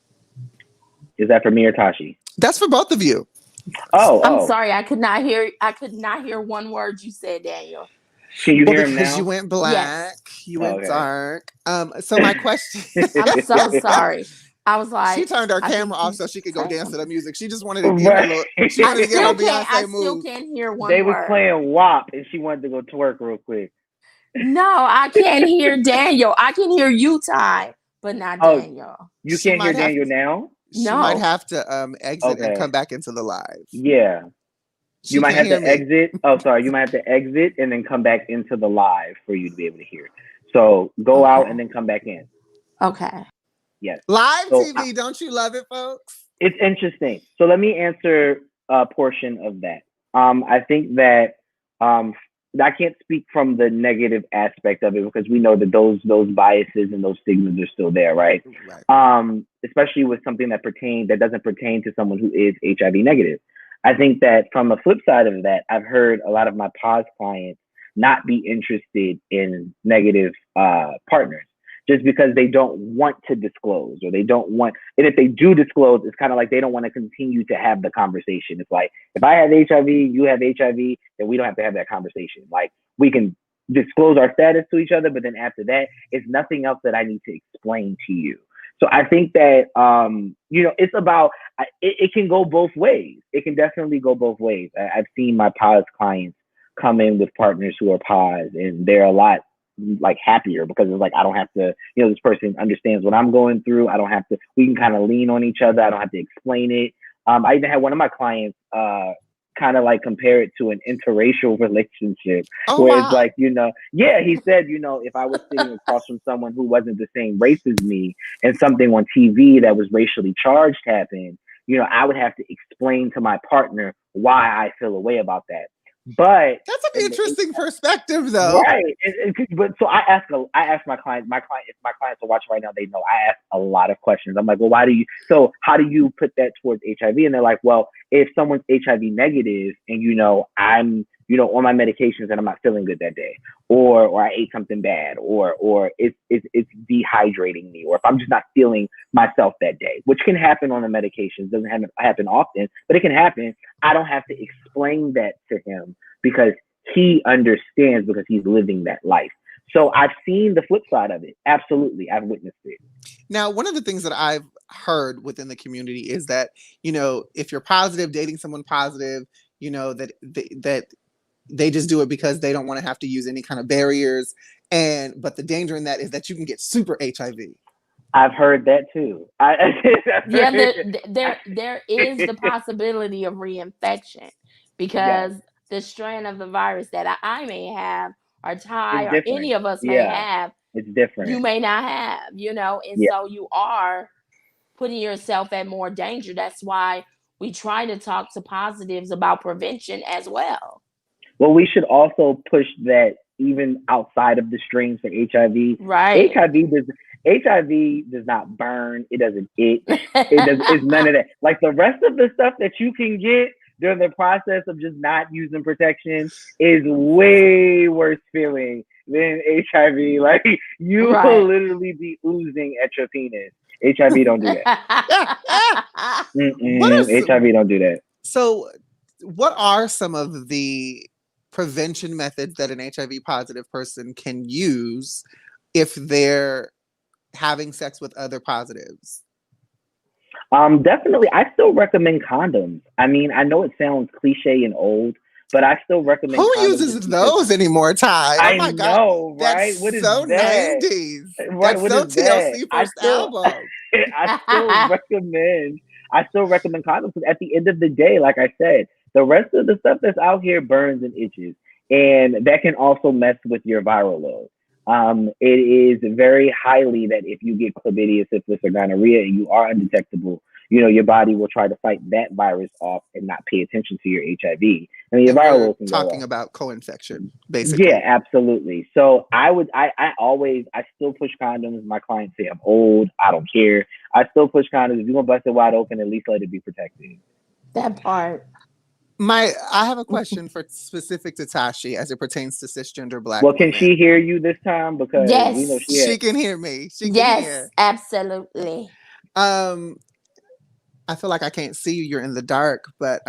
Is that for me or Tashi? That's for both of you. Oh. I'm Oh. sorry, I could not hear one word you said, Daniel. Can you Well, hear him because you now? went Yes. black, you Oh, went okay. dark. So my question, I'm so sorry. I was she like, turned her I camera think off he's so she could go saying dance to the something. music. She just wanted to get her Right. little, she wanted to get her I Beyonce still move. can't hear They one was word. playing WAP and she wanted to go twerk real quick. No, I can't hear Daniel. I can hear you, Ty, but not Oh, Daniel. you She can't hear might have, Daniel now? she might No. have to exit and come Okay. back into the live. Yeah. You She might can't have hear to me. exit. Oh, sorry. You might have to exit and then come back into the live for you to be able to hear. So go out and Okay. then come back in. Okay. Yes. Live So TV, don't you love it, folks? it's interesting. So let me answer a portion of that. I think that I can't speak from the negative aspect of it because we know that those biases and those stigmas are still there, right? Right. Especially with something that doesn't pertain to someone who is HIV negative. I think that from the flip side of that, I've heard a lot of my pause clients not be interested in negative partners just because they don't want to disclose or they don't want, and if they do disclose, it's kind of like they don't want to continue to have the conversation. It's like, if I have HIV, you have HIV, then we don't have to have that conversation. Like, we can disclose our status to each other, but then after that, it's nothing else that I need to explain to you. So I think that, it's about, it can go both ways. It can definitely go both ways. I've seen my pause clients come in with partners who are pause, and they're a lot like happier because it's like, I don't have to, this person understands what I'm going through. I don't have to, we can kind of lean on each other. I don't have to explain it. I even had one of my clients kind of like compare it to an interracial relationship where it's like, he said, if I was sitting across from someone who wasn't the same race as me and something on TV that was racially charged happened, I would have to explain to my partner why I feel a way about that. But that's an interesting perspective, though. Right. But so I ask my clients, if my clients are watching right now, they know I ask a lot of questions. I'm like, well, how do you put that towards HIV? And they're like, well, if someone's HIV negative and, I'm, on my medications and I'm not feeling good that day, or I ate something bad, or it's dehydrating me, or if I'm just not feeling myself that day, which can happen on the medications, doesn't happen often, but it can happen. I don't have to explain that to him because he understands, because he's living that life. So I've seen the flip side of it. Absolutely. I've witnessed it. Now, one of the things that I've heard within the community is that, if you're positive, dating someone positive, that they just do it because they don't want to have to use any kind of barriers. But the danger in that is that you can get super HIV. I've heard that too. There is the possibility of reinfection because the strand of the virus that I may have, or Ty, or any of us may have, it's different. You may not have, and so you are putting yourself at more danger. That's why we try to talk to positives about prevention as well. Well, we should also push that even outside of the strains for HIV. Right. HIV does not burn. It doesn't itch. It's none of that. Like the rest of the stuff that you can get during the process of just not using protection is way worse feeling than HIV. Like you will literally be oozing at your penis. HIV don't do that. HIV don't do that. So what are some of the prevention methods that an HIV positive person can use if they're having sex with other positives? Definitely. I still recommend condoms. I mean, I know it sounds cliche and old, but I still recommend Who condoms. uses those anymore, Ty? Oh my God. Know, right? That's what is so that? 90s. Right, that's so TLC first album. I still recommend condoms because at the end of the day, like I said, the rest of the stuff that's out here burns and itches, and that can also mess with your viral load. It is very highly that if you get chlamydia, syphilis, or gonorrhea and you are undetectable, your body will try to fight that virus off and not pay attention to your HIV. I mean, your viral load can talking go about co-infection, basically. Yeah, absolutely. So I still push condoms. My clients say I'm old. I don't care. I still push condoms. If you're gonna bust it wide open, at least let it be protected. That part. I have a question specific to Tashi as it pertains to cisgender Black women. Can she hear you this time? Because yes, we know she can hear me. She can hear. Absolutely. I feel like I can't see you. You're in the dark, but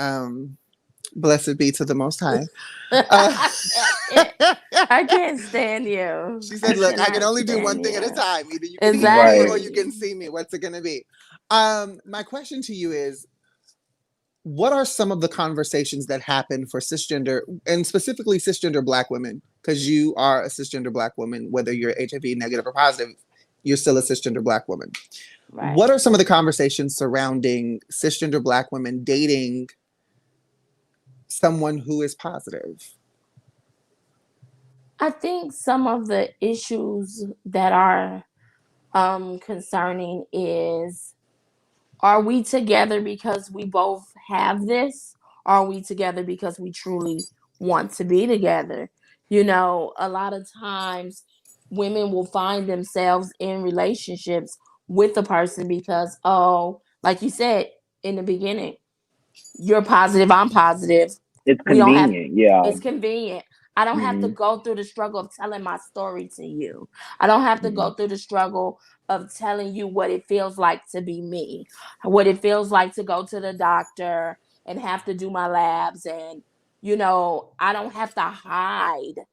blessed be to the Most High. I can't stand you. She said, "Look, I can only do one thing at a time. Either you can hear me or you can see me. What's it going to be?" My question to you is, what are some of the conversations that happen for cisgender, and specifically cisgender Black women? Because you are a cisgender Black woman, whether you're HIV negative or positive, you're still a cisgender Black woman. Right. What are some of the conversations surrounding cisgender Black women dating someone who is positive? I think some of the issues that are concerning is, are we together because we both have this? Or are we together because we truly want to be together? A lot of times women will find themselves in relationships with a person because, like you said in the beginning, you're positive, I'm positive. It's convenient. It's convenient. I don't have to go through the struggle of telling my story to you. I don't have to go through the struggle of telling you what it feels like to be me, what it feels like to go to the doctor and have to do my labs. And, I don't have to hide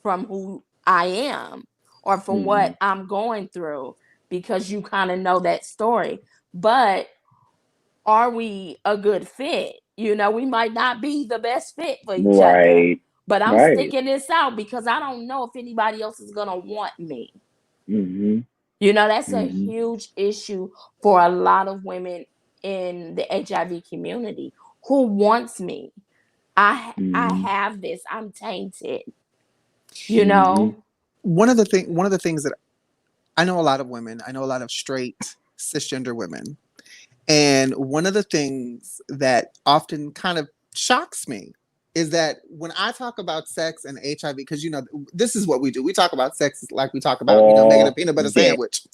from who I am or from what I'm going through, because you kind of know that story. But are we a good fit? We might not be the best fit for each other. Right. But I'm Right. sticking this out because I don't know if anybody else is going to want me. Mm-hmm. That's a huge issue for a lot of women in the HIV community. Who wants me? I have this. I'm tainted. One of the things that I know a lot of women, I know a lot of straight cisgender women. And one of the things that often kind of shocks me is that when I talk about sex and HIV, because this is what we do. We talk about sex like we talk about, making a peanut butter sandwich.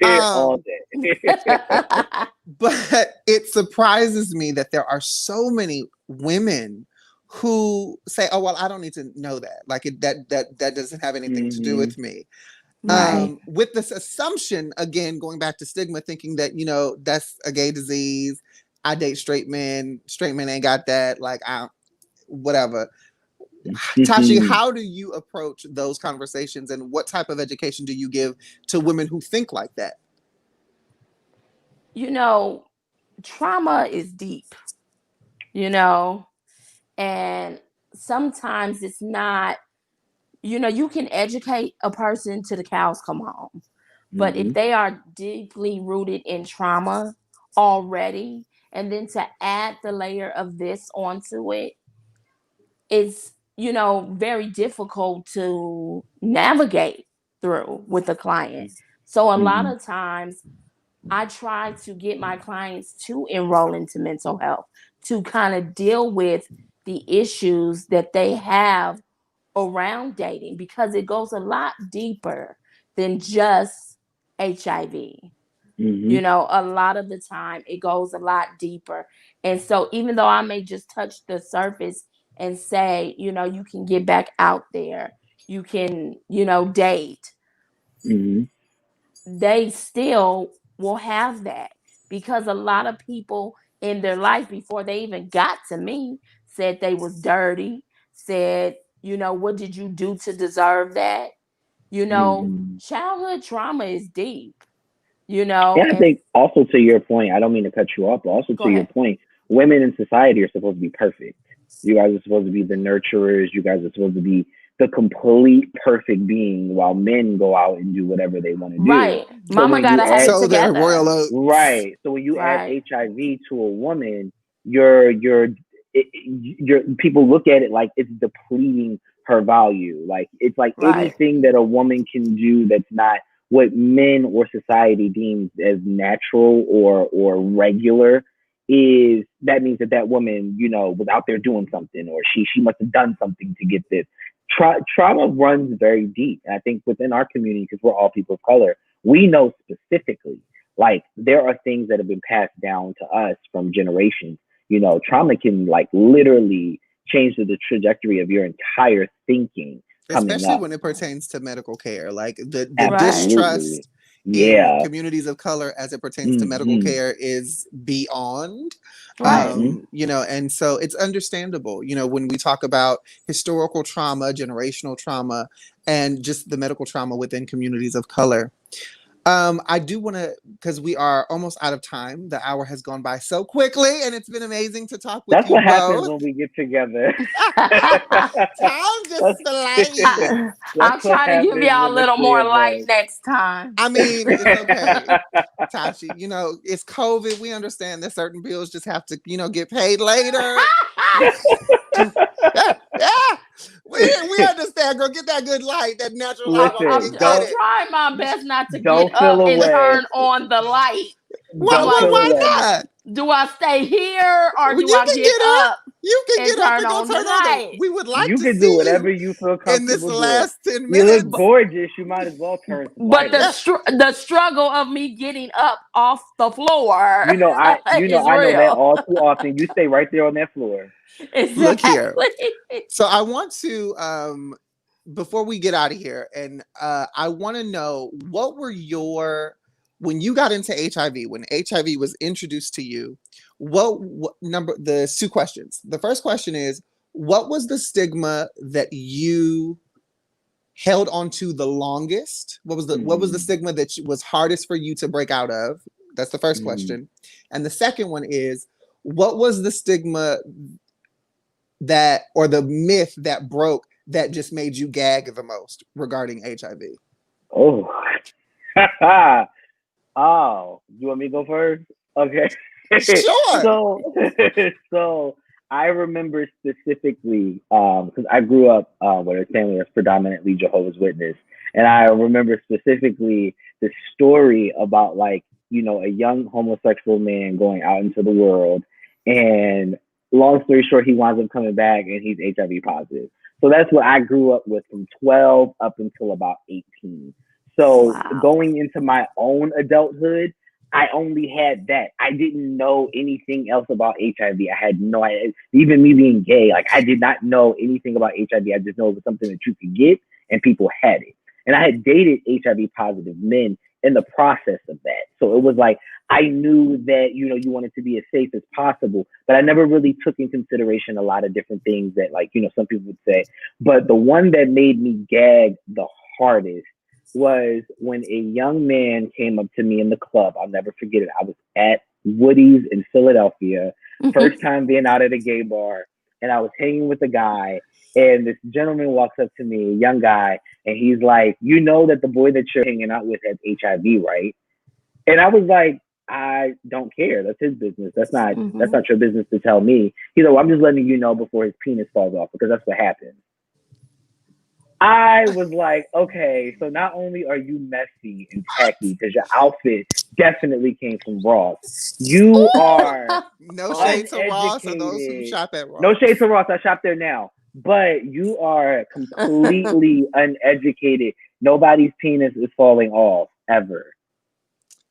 All day. But it surprises me that there are so many women who say, "Oh, well, I don't need to know that. Like that doesn't have anything to do with me." Right. With this assumption, again, going back to stigma, thinking that, that's a gay disease. I date straight men ain't got that. Like, whatever. Tashi, how do you approach those conversations, and what type of education do you give to women who think like that? Trauma is deep, and sometimes it's not, you can educate a person to the cows come home. But if they are deeply rooted in trauma already, and then to add the layer of this onto it, it's, very difficult to navigate through with the client. So a lot of times I try to get my clients to enroll into mental health, to kind of deal with the issues that they have around dating, because it goes a lot deeper than just HIV. A lot of the time it goes a lot deeper. And so even though I may just touch the surface and say, you can get back out there, you can, date, they still will have that, because a lot of people in their life before they even got to me said they was dirty, said, what did you do to deserve that? Childhood trauma is deep, And I think also, to your point, I don't mean to cut you off, but also to your point, women in society are supposed to be perfect. You guys are supposed to be the nurturers. You guys are supposed to be the complete perfect being, while men go out and do whatever they want to do. Right. Mama gotta have it together. Royal oats. Right. So when you add HIV to a woman, people look at it like it's depleting her value. Like, it's like anything that a woman can do that's not what men or society deems as natural or regular, is that means that woman, was out there doing something, or she must have done something to get this. Trauma runs very deep. And I think within our community, because we're all people of color, we know specifically, like, there are things that have been passed down to us from generations. Trauma can, like, literally change the trajectory of your entire thinking. Especially when it pertains to medical care. Like, the distrust in communities of color as it pertains to medical care is beyond. And so it's understandable, when we talk about historical trauma, generational trauma, and just the medical trauma within communities of color. I do want to, because we are almost out of time. The hour has gone by so quickly, and it's been amazing to talk with you. That's what happens when we get together. Time just flies. I'll try to give y'all a little more light next time. I mean, it's okay, Tashi. It's COVID. We understand that certain bills just have to, get paid later. We understand, girl. Get that good light, that natural light. I'm trying my best not to get up and turn on the light. Why not? Do I stay here, or do I get up? You can and get up turn and go on the turn on the. light. We would like You to can do see whatever you you feel in this comfortable doing. last 10 You look minutes. gorgeous. You might as well turn some But light the on. the struggle of me getting up off the floor is I know that real. all too often. You stay right there on that floor. Look here. Exactly. So I want to before we get out of here, and I want to know what were your when you got into HIV, when HIV was introduced to you, what number the two questions. The first question is, what was the stigma that you held onto the longest? What was the stigma that was hardest for you to break out of? That's the first question. And the second one is, what was the stigma that or the myth that broke that just made you gag the most regarding HIV? Oh. Oh, you want me to go first? Okay. Sure. so so I remember specifically because I grew up with a family that's predominantly Jehovah's Witness, and I remember specifically the story about like a young homosexual man going out into the world, and long story short, he winds up coming back and he's HIV positive. So that's what I grew up with from 12 up until about 18. So Wow. going into my own adulthood, I only had that. I didn't know anything else about HIV. I had no idea. Even me being gay, like I did not know anything about HIV. I just know it was something that you could get and people had it. And I had dated HIV positive men in the process of that. So it was like I knew that, you wanted to be as safe as possible, but I never really took in consideration a lot of different things that like, some people would say. But the one that made me gag the hardest was when a young man came up to me in the club. I'll never forget it. I was at Woody's in Philadelphia, first time being out at a gay bar, and I was hanging with a guy, and this gentleman walks up to me, a young guy, and he's like, "You know that the boy that you're hanging out with has HIV, right?" And I was like, "I don't care. That's his business. That's not your business to tell me." He's like, "Well, I'm just letting you know before his penis falls off because that's what happens." I was like, okay, so not only are you messy and tacky because your outfit definitely came from Ross, you are No shade to Ross or those who uneducated. shop at Ross. No shade to Ross, I shop there now. But you are completely uneducated. Nobody's penis is falling off ever.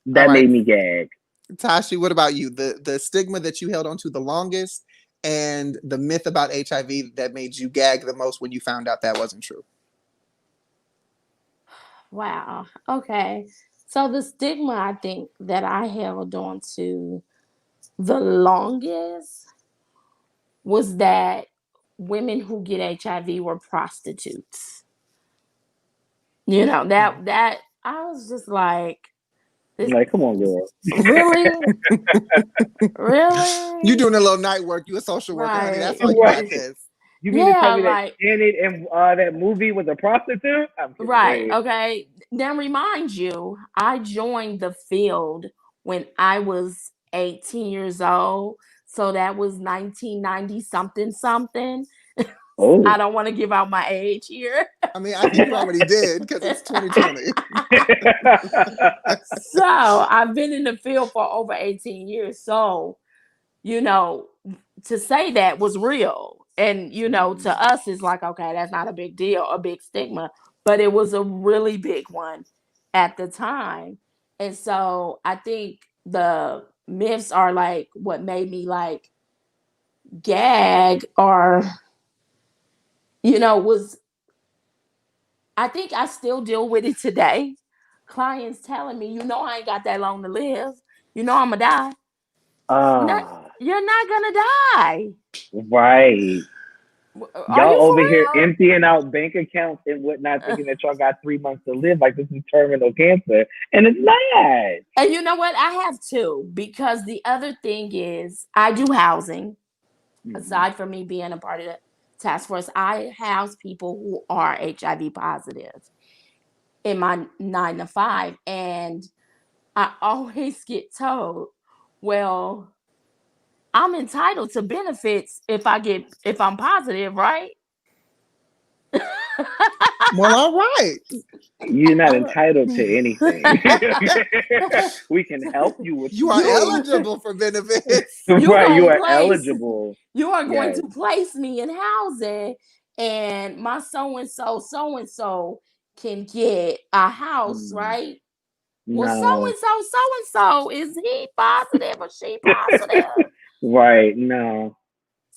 All That right, made me gag. Tashi, what about you? The stigma that you held onto the longest and the myth about HIV that made you gag the most when you found out that wasn't true. Wow. Okay. So the stigma I think that I held on to the longest was that women who get HIV were prostitutes. That I was just like, I'm this like, come on, girl. really, You really, doing a little night work. You a social worker, honey. That's right? why you got Right. this. You mean to tell Yeah, me that like Janet and that movie was a prostitute? I'm kidding. Go right. ahead. Okay. Now remind you, I joined the field when I was 18 years old. So that was 1990 something something. I Oh. don't want to give out my age here. I mean, I think you already did because it's 2020. So I've been in the field for over 18 years. So, you know, to say that was real. And, to us, it's like, okay, that's not a big deal, a big stigma, but it was a really big one at the time. And so I think the myths are like what made me like gag or, was I think I still deal with it today. Clients telling me, I ain't got that long to live. I'm going to die. Not, Ah, you're not going to die. right. Are Y'all you over here for real? emptying out bank accounts and whatnot, thinking that y'all got 3 months to live like this is terminal cancer, and it's not. And you know what? I have two because the other thing is I do housing. Mhm. Aside from me being a part of the task force, I house people who are HIV positive in my 9 to 5. And I always get told, well, I'm entitled to benefits if I'm positive, right? Well, all right. You're not All right. entitled to anything. We can help you with You some are things. eligible for benefits. You Right, you gonna are place eligible. you are going Yes. to place me in housing, and my so and so can get a house, Mm, right? Well, no. so and so, is he positive or she positive? Right, no.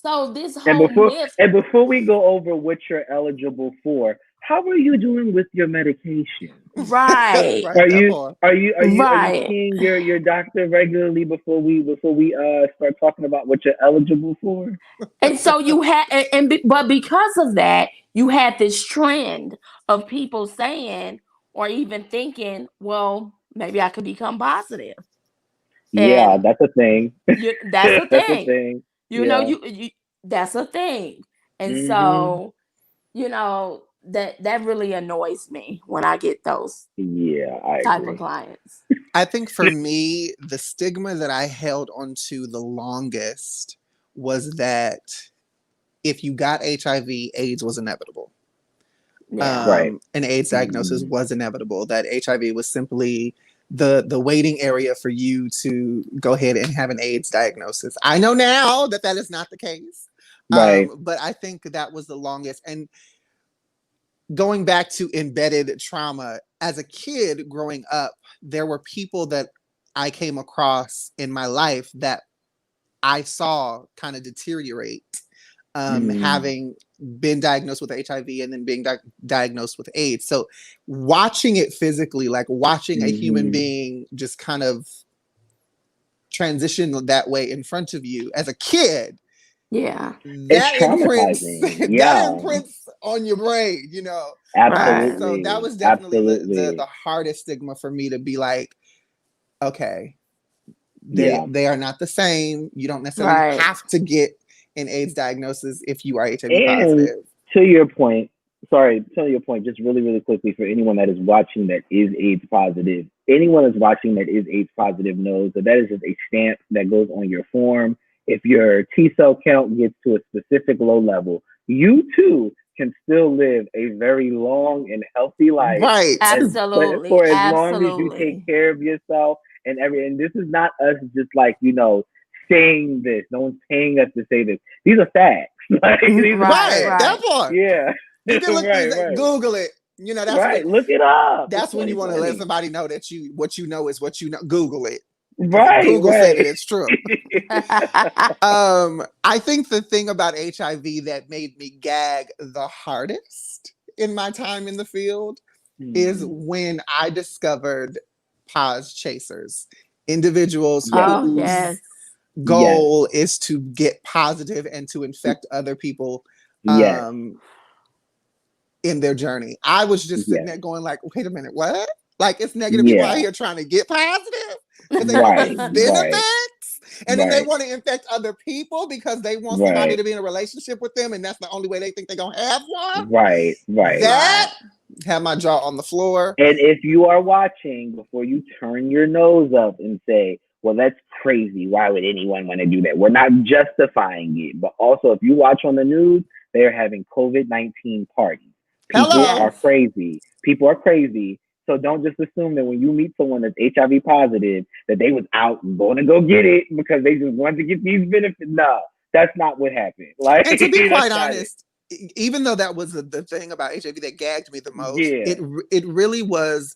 So this And whole before myth, and before we go over what you're eligible for, how are you doing with your medication? right, Right, that part. Are you right. seeing your doctor regularly before we start talking about what you're eligible for? And so you had, but because of that, you had this trend of people saying or even thinking, well, maybe I could become positive, Yeah, and that's a thing. that's a That's a thing. thing. You know, Yeah. you that's a thing, and Mhm. so that really annoys me when I get those Yeah, I type of agree. clients. I think for me, the stigma that I held onto the longest was that if you got HIV, AIDS was inevitable. Yeah, Right. An AIDS diagnosis Mm. was inevitable. That HIV was simply the waiting area for you to go ahead and have an AIDS diagnosis. I know now that that is not the case, Right. but I think that was the longest. And going back to embedded trauma, as a kid growing up, there were people that I came across in my life that I saw kind of deteriorate, Mm. having been diagnosed with HIV and then being diagnosed with AIDS. So watching it physically, like watching a human Mhm. being just kind of transition that way in front of you as a kid, yeah, It's that imprints traumatizing. that Yeah. imprints on your brain, you know. right, So that Absolutely. was definitely the Absolutely. hardest stigma for me to be like, okay, Yeah. they are not the same. You don't necessarily right. have to get an AIDS diagnosis if you are HIV And positive. to your point, sorry, to your point, just really, really quickly for anyone that is watching that is AIDS positive, anyone that's watching that is AIDS positive knows that that is just a stamp that goes on your form. If your T cell count gets to a specific low level, you too can still live a very long and healthy life Right. as but Absolutely, for as long as you take absolutely. care of yourself and this is not us just like, saying this. No one's paying us to say this. These are facts. Like these are Right, Right. facts. That right. part. Yeah. You can look Right, this, right. Google it. You know, Right. Look it up. It's that's when you want to let 2020. somebody know that what you know is what you know. Google it. Because if Right, Google said it, right. it's true. I think the thing about HIV that made me gag the hardest in my time in the field is Hmm. when I discovered pause chasers, individuals Yes, Oh whose yes, yes, goal is to get positive and to infect other people yes, um, in their journey. I was just sitting yes, there going like, wait a minute, what? Like it's negative people out yeah. here trying to get positive because they want Right, these right, benefits. And then they right, want to infect other people because they want somebody right, to be in a relationship with them. And that's the only way they think they're going to have one. right, right. That right. had my jaw on the floor. And if you are watching, before you turn your nose up and say, well, that's crazy. Why would anyone want to do that? We're not justifying it. But also, if you watch on the news, they're having COVID-19 parties. People Hello. are Yes. crazy. People are crazy. So don't just assume that when you meet someone that's HIV positive, that they was out going to go get it because they just wanted to get these benefits. No, that's not what happened. Like, And to be that's quite not it. honest, even though that was the thing about HIV that gagged me the most, Yeah. it really was.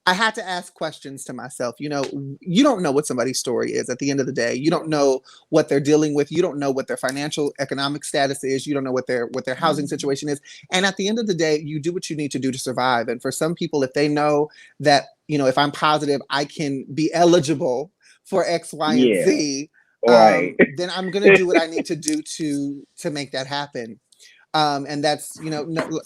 I had to ask questions to myself. You know, you don't know what somebody's story is at the end of the day. You don't know what they're dealing with. You don't know what their financial economic status is. You don't know what their housing situation is. And at the end of the day, you do what you need to do to survive. And for some people, if they know that, you know, if I'm positive, I can be eligible for X, Y, and Yeah. Z, Right. then I'm gonna do what I need to do to make that happen. And that's, you know, no,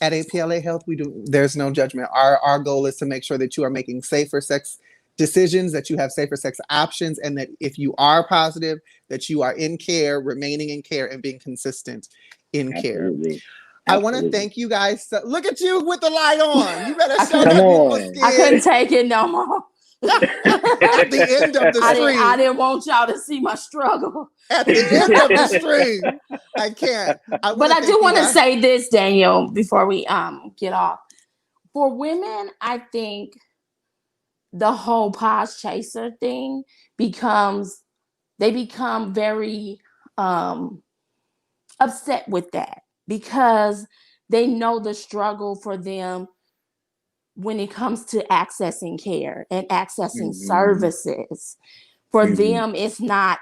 at APLA Health, we do. There's no judgment. Our goal is to make sure that you are making safer sex decisions, that you have safer sex options, and that if you are positive, that you are in care, remaining in care, and being consistent in care. Absolutely. I want to Absolutely. thank you guys. Look at you with the light on. You better I show Come that couldn't. beautiful on. I couldn't skin. take it no more. At the end of the stream. I didn't want y'all to see my struggle. At the end of the stream. I can't. But I do want to say this, Daniel, before we get off. For women, I think the whole pause chaser thing they become very upset with that, because they know the struggle for them when it comes to accessing care and accessing services. For them, it's not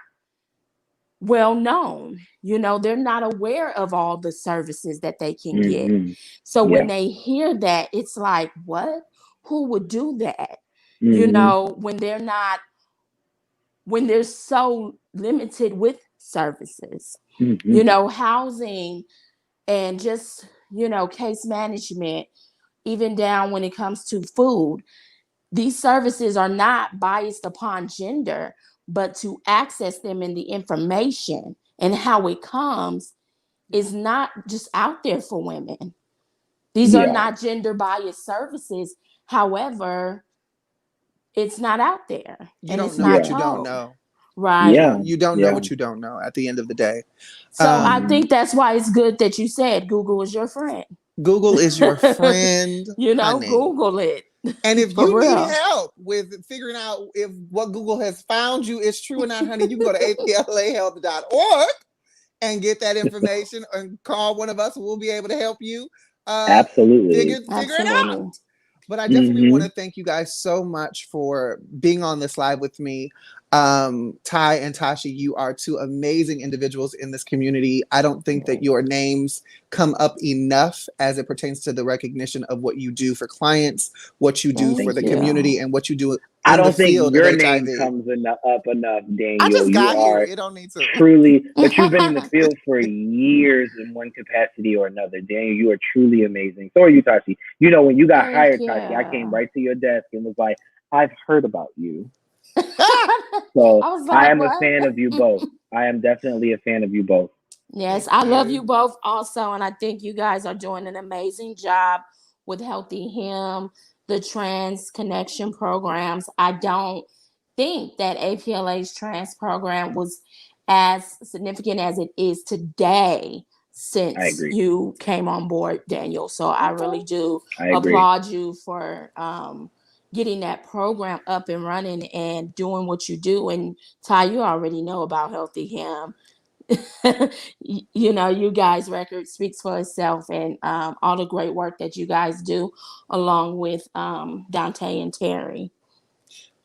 well known. They're not aware of all the services that they can get. So when they hear that, it's like, what? Who would do that? When they're so limited with services, housing and just, case management, even down when it comes to food. These services are not biased upon gender, but to access them in the information and how it comes is not just out there for women. These are not gender biased services. However, it's not out there. You don't know what you don't know. Right. You don't know what you don't know at the end of the day. So I think that's why it's good that you said Google is your friend. Google is your friend. Honey. Google it. And if you need help with figuring out if what Google has found you is true or not, honey, you can go to aplahealth.org and get that information, and call one of us. We'll be able to help you absolutely figure it out. But I definitely want to thank you guys so much for being on this live with me. Ty and Tashi, you are two amazing individuals in this community. I don't think that your names come up enough as it pertains to the recognition of what you do for clients, what you do for the community, and what you do. I don't think your name comes up enough, Daniel. I just got here. It don't need to. Truly, but you've been in the field for years in one capacity or another. Daniel, you are truly amazing. So are you, Tashi. When you got hired, Tashi, I came right to your desk and was like, I've heard about you. So I am a fan of you both. I am definitely a fan of you both. Yes, I love you both also. And I think you guys are doing an amazing job with Healthy Him, the trans connection programs. I don't think that APLA's trans program was as significant as it is today since you came on board, Daniel. So I really do applaud you for getting that program up and running and doing what you do. And Ty, you already know about Healthy Him. You guys' record speaks for itself, and all the great work that you guys do along with Dante and Terry.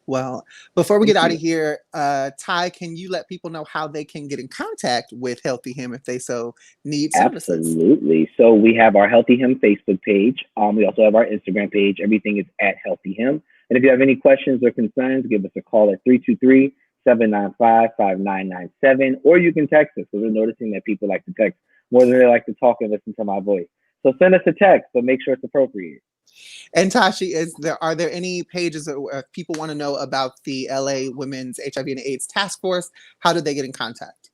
Well, before we get out of here, Ty, can you let people know how they can get in contact with Healthy Him if they so need services? Absolutely. So we have our Healthy Him Facebook page. We also have our Instagram page. Everything is at Healthy Him. And if you have any questions or concerns, give us a call at 323-795-5997, or you can text us, because we're noticing that people like to text more than they like to talk and listen to my voice. So send us a text, but make sure it's appropriate. And Tashi, are there any pages that if people want to know about the LA Women's HIV and AIDS Task Force, how do they get in contact?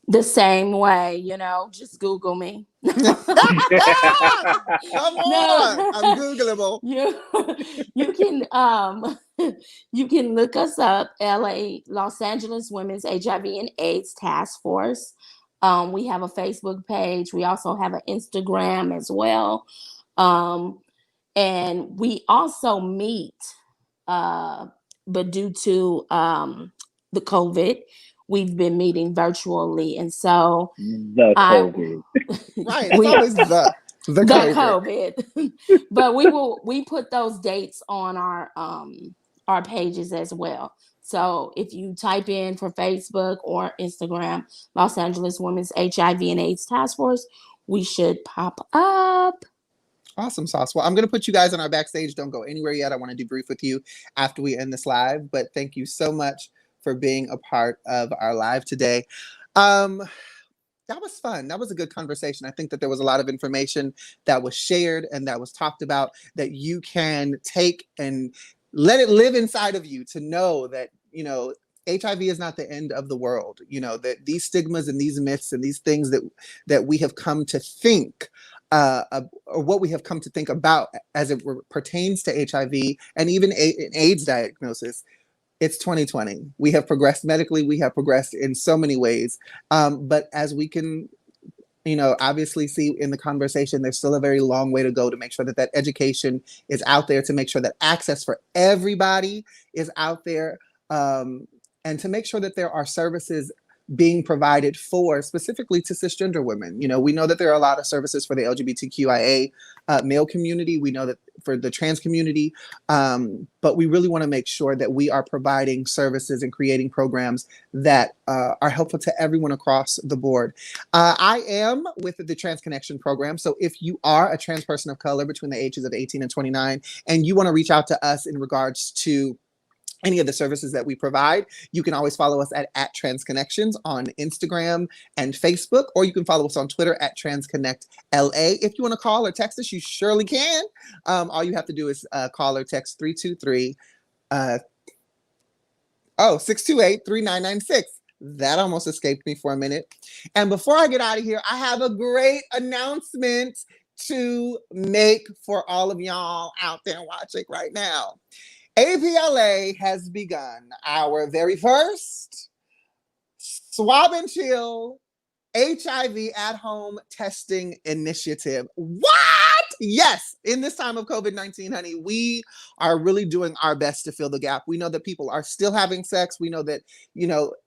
The same way, just Google me. Come on, I'm Googleable. You can look us up, Los Angeles Women's HIV and AIDS Task Force. We have a Facebook page. We also have an Instagram as well. And we also meet, but due to the COVID, we've been meeting virtually. And so the COVID. Right, it's always the COVID. But we put those dates on our pages as well. So if you type in for Facebook or Instagram, Los Angeles Women's HIV and AIDS Task Force, we should pop up. Awesome sauce. Well, I'm going to put you guys on our backstage. Don't go anywhere yet. I want to debrief with you after we end this live. But thank you so much for being a part of our live today. That was fun. That was a good conversation. I think that there was a lot of information that was shared and that was talked about that you can take and let it live inside of you, to know that, HIV is not the end of the world. That these stigmas and these myths and these things that we have come to think or what we have come to think about as it pertains to HIV and even AIDS diagnosis. It's 2020. We have progressed medically. We have progressed in so many ways. But as we can, obviously see in the conversation, there's still a very long way to go to make sure that that education is out there, to make sure that access for everybody is out there, and to make sure that there are services being provided for specifically to cisgender women. We know that there are a lot of services for the LGBTQIA male community. We know that for the trans community, but we really want to make sure that we are providing services and creating programs that are helpful to everyone across the board. I am with the Trans Connection program. So if you are a trans person of color between the ages of 18 and 29, and you want to reach out to us in regards to any of the services that we provide, you can always follow us at TransConnections on Instagram and Facebook, or you can follow us on Twitter at TransConnectLA. If you want to call or text us, you surely can. All you have to do is call or text 628-3996. That almost escaped me for a minute. And before I get out of here, I have a great announcement to make for all of y'all out there watching right now. APLA has begun our very first Swab and Chill HIV at-home testing initiative. What? Yes, in this time of COVID-19, honey, we are really doing our best to fill the gap. We know that people are still having sex. We know that,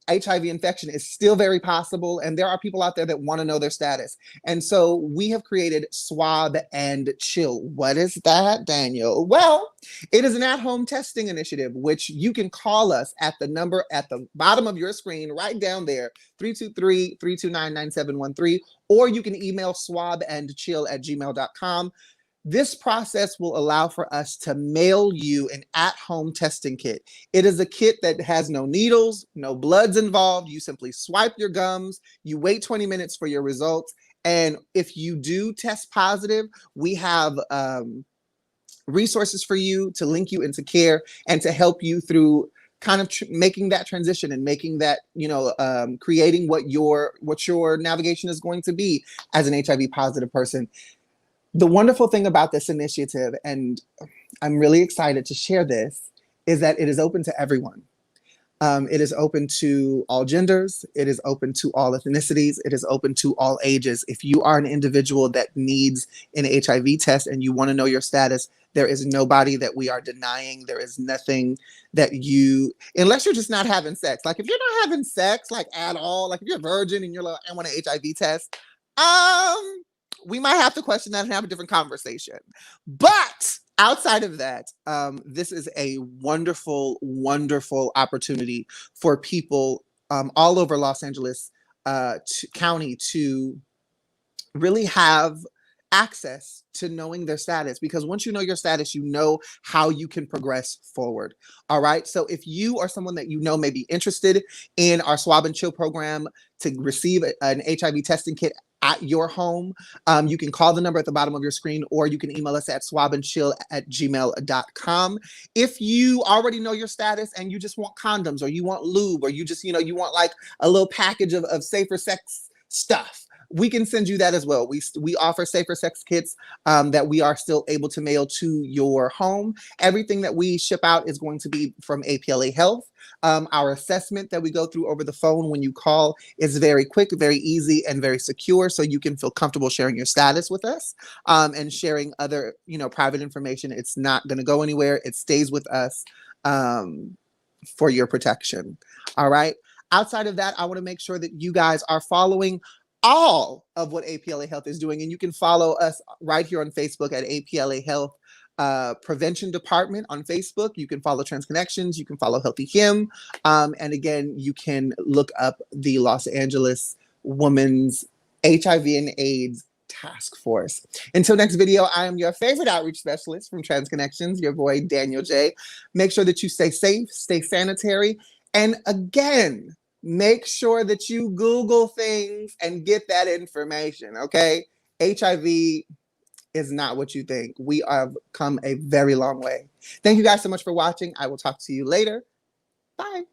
HIV infection is still very possible, and there are people out there that want to know their status. And so we have created Swab and Chill. What is that, Danyol? Well, it is an at-home testing initiative, which you can call us at the number at the bottom of your screen, right down there, 323-329-9713, or you can email swabandchill@gmail.com. This process will allow for us to mail you an at-home testing kit. It is a kit that has no needles, no bloods involved. You simply swipe your gums, you wait 20 minutes for your results, and if you do test positive, we have resources for you to link you into care and to help you through kind of making that transition and making that, creating what your navigation is going to be as an HIV positive person. The wonderful thing about this initiative, and I'm really excited to share this, is that it is open to everyone. It is open to all genders. It is open to all ethnicities. It is open to all ages. If you are an individual that needs an HIV test and you want to know your status, there is nobody that we are denying. There is nothing that unless you're just not having sex. Like if you're not having sex, like at all, like if you're a virgin and you're like, I want an HIV test, we might have to question that and have a different conversation. But outside of that, this is a wonderful, wonderful opportunity for people all over Los Angeles County to really have access to knowing their status, because once you know your status, you know how you can progress forward. All right. So if you are someone that may be interested in our Swab and Chill program to receive an HIV testing kit at your home, you can call the number at the bottom of your screen, or you can email us at swabandchill@gmail.com. If you already know your status and you just want condoms, or you want lube, or you just, you want like a little package of safer sex stuff, we can send you that as well. We offer safer sex kits that we are still able to mail to your home. Everything that we ship out is going to be from APLA Health. Our assessment that we go through over the phone when you call is very quick, very easy, and very secure, so you can feel comfortable sharing your status with us and sharing other, private information. It's not going to go anywhere. It stays with us for your protection. All right. Outside of that, I want to make sure that you guys are following all of what APLA Health is doing. And you can follow us right here on Facebook at APLA Health Prevention Department on Facebook. You can follow Trans Connections. You can follow Healthy Him. And again, you can look up the Los Angeles Women's HIV and AIDS Task Force. Until next video, I am your favorite outreach specialist from Trans Connections, your boy, Danyol Jaye. Make sure that you stay safe, stay sanitary. And again, make sure that you Google things and get that information, okay? HIV is not what you think. We have come a very long way. Thank you guys so much for watching. I will talk to you later. Bye.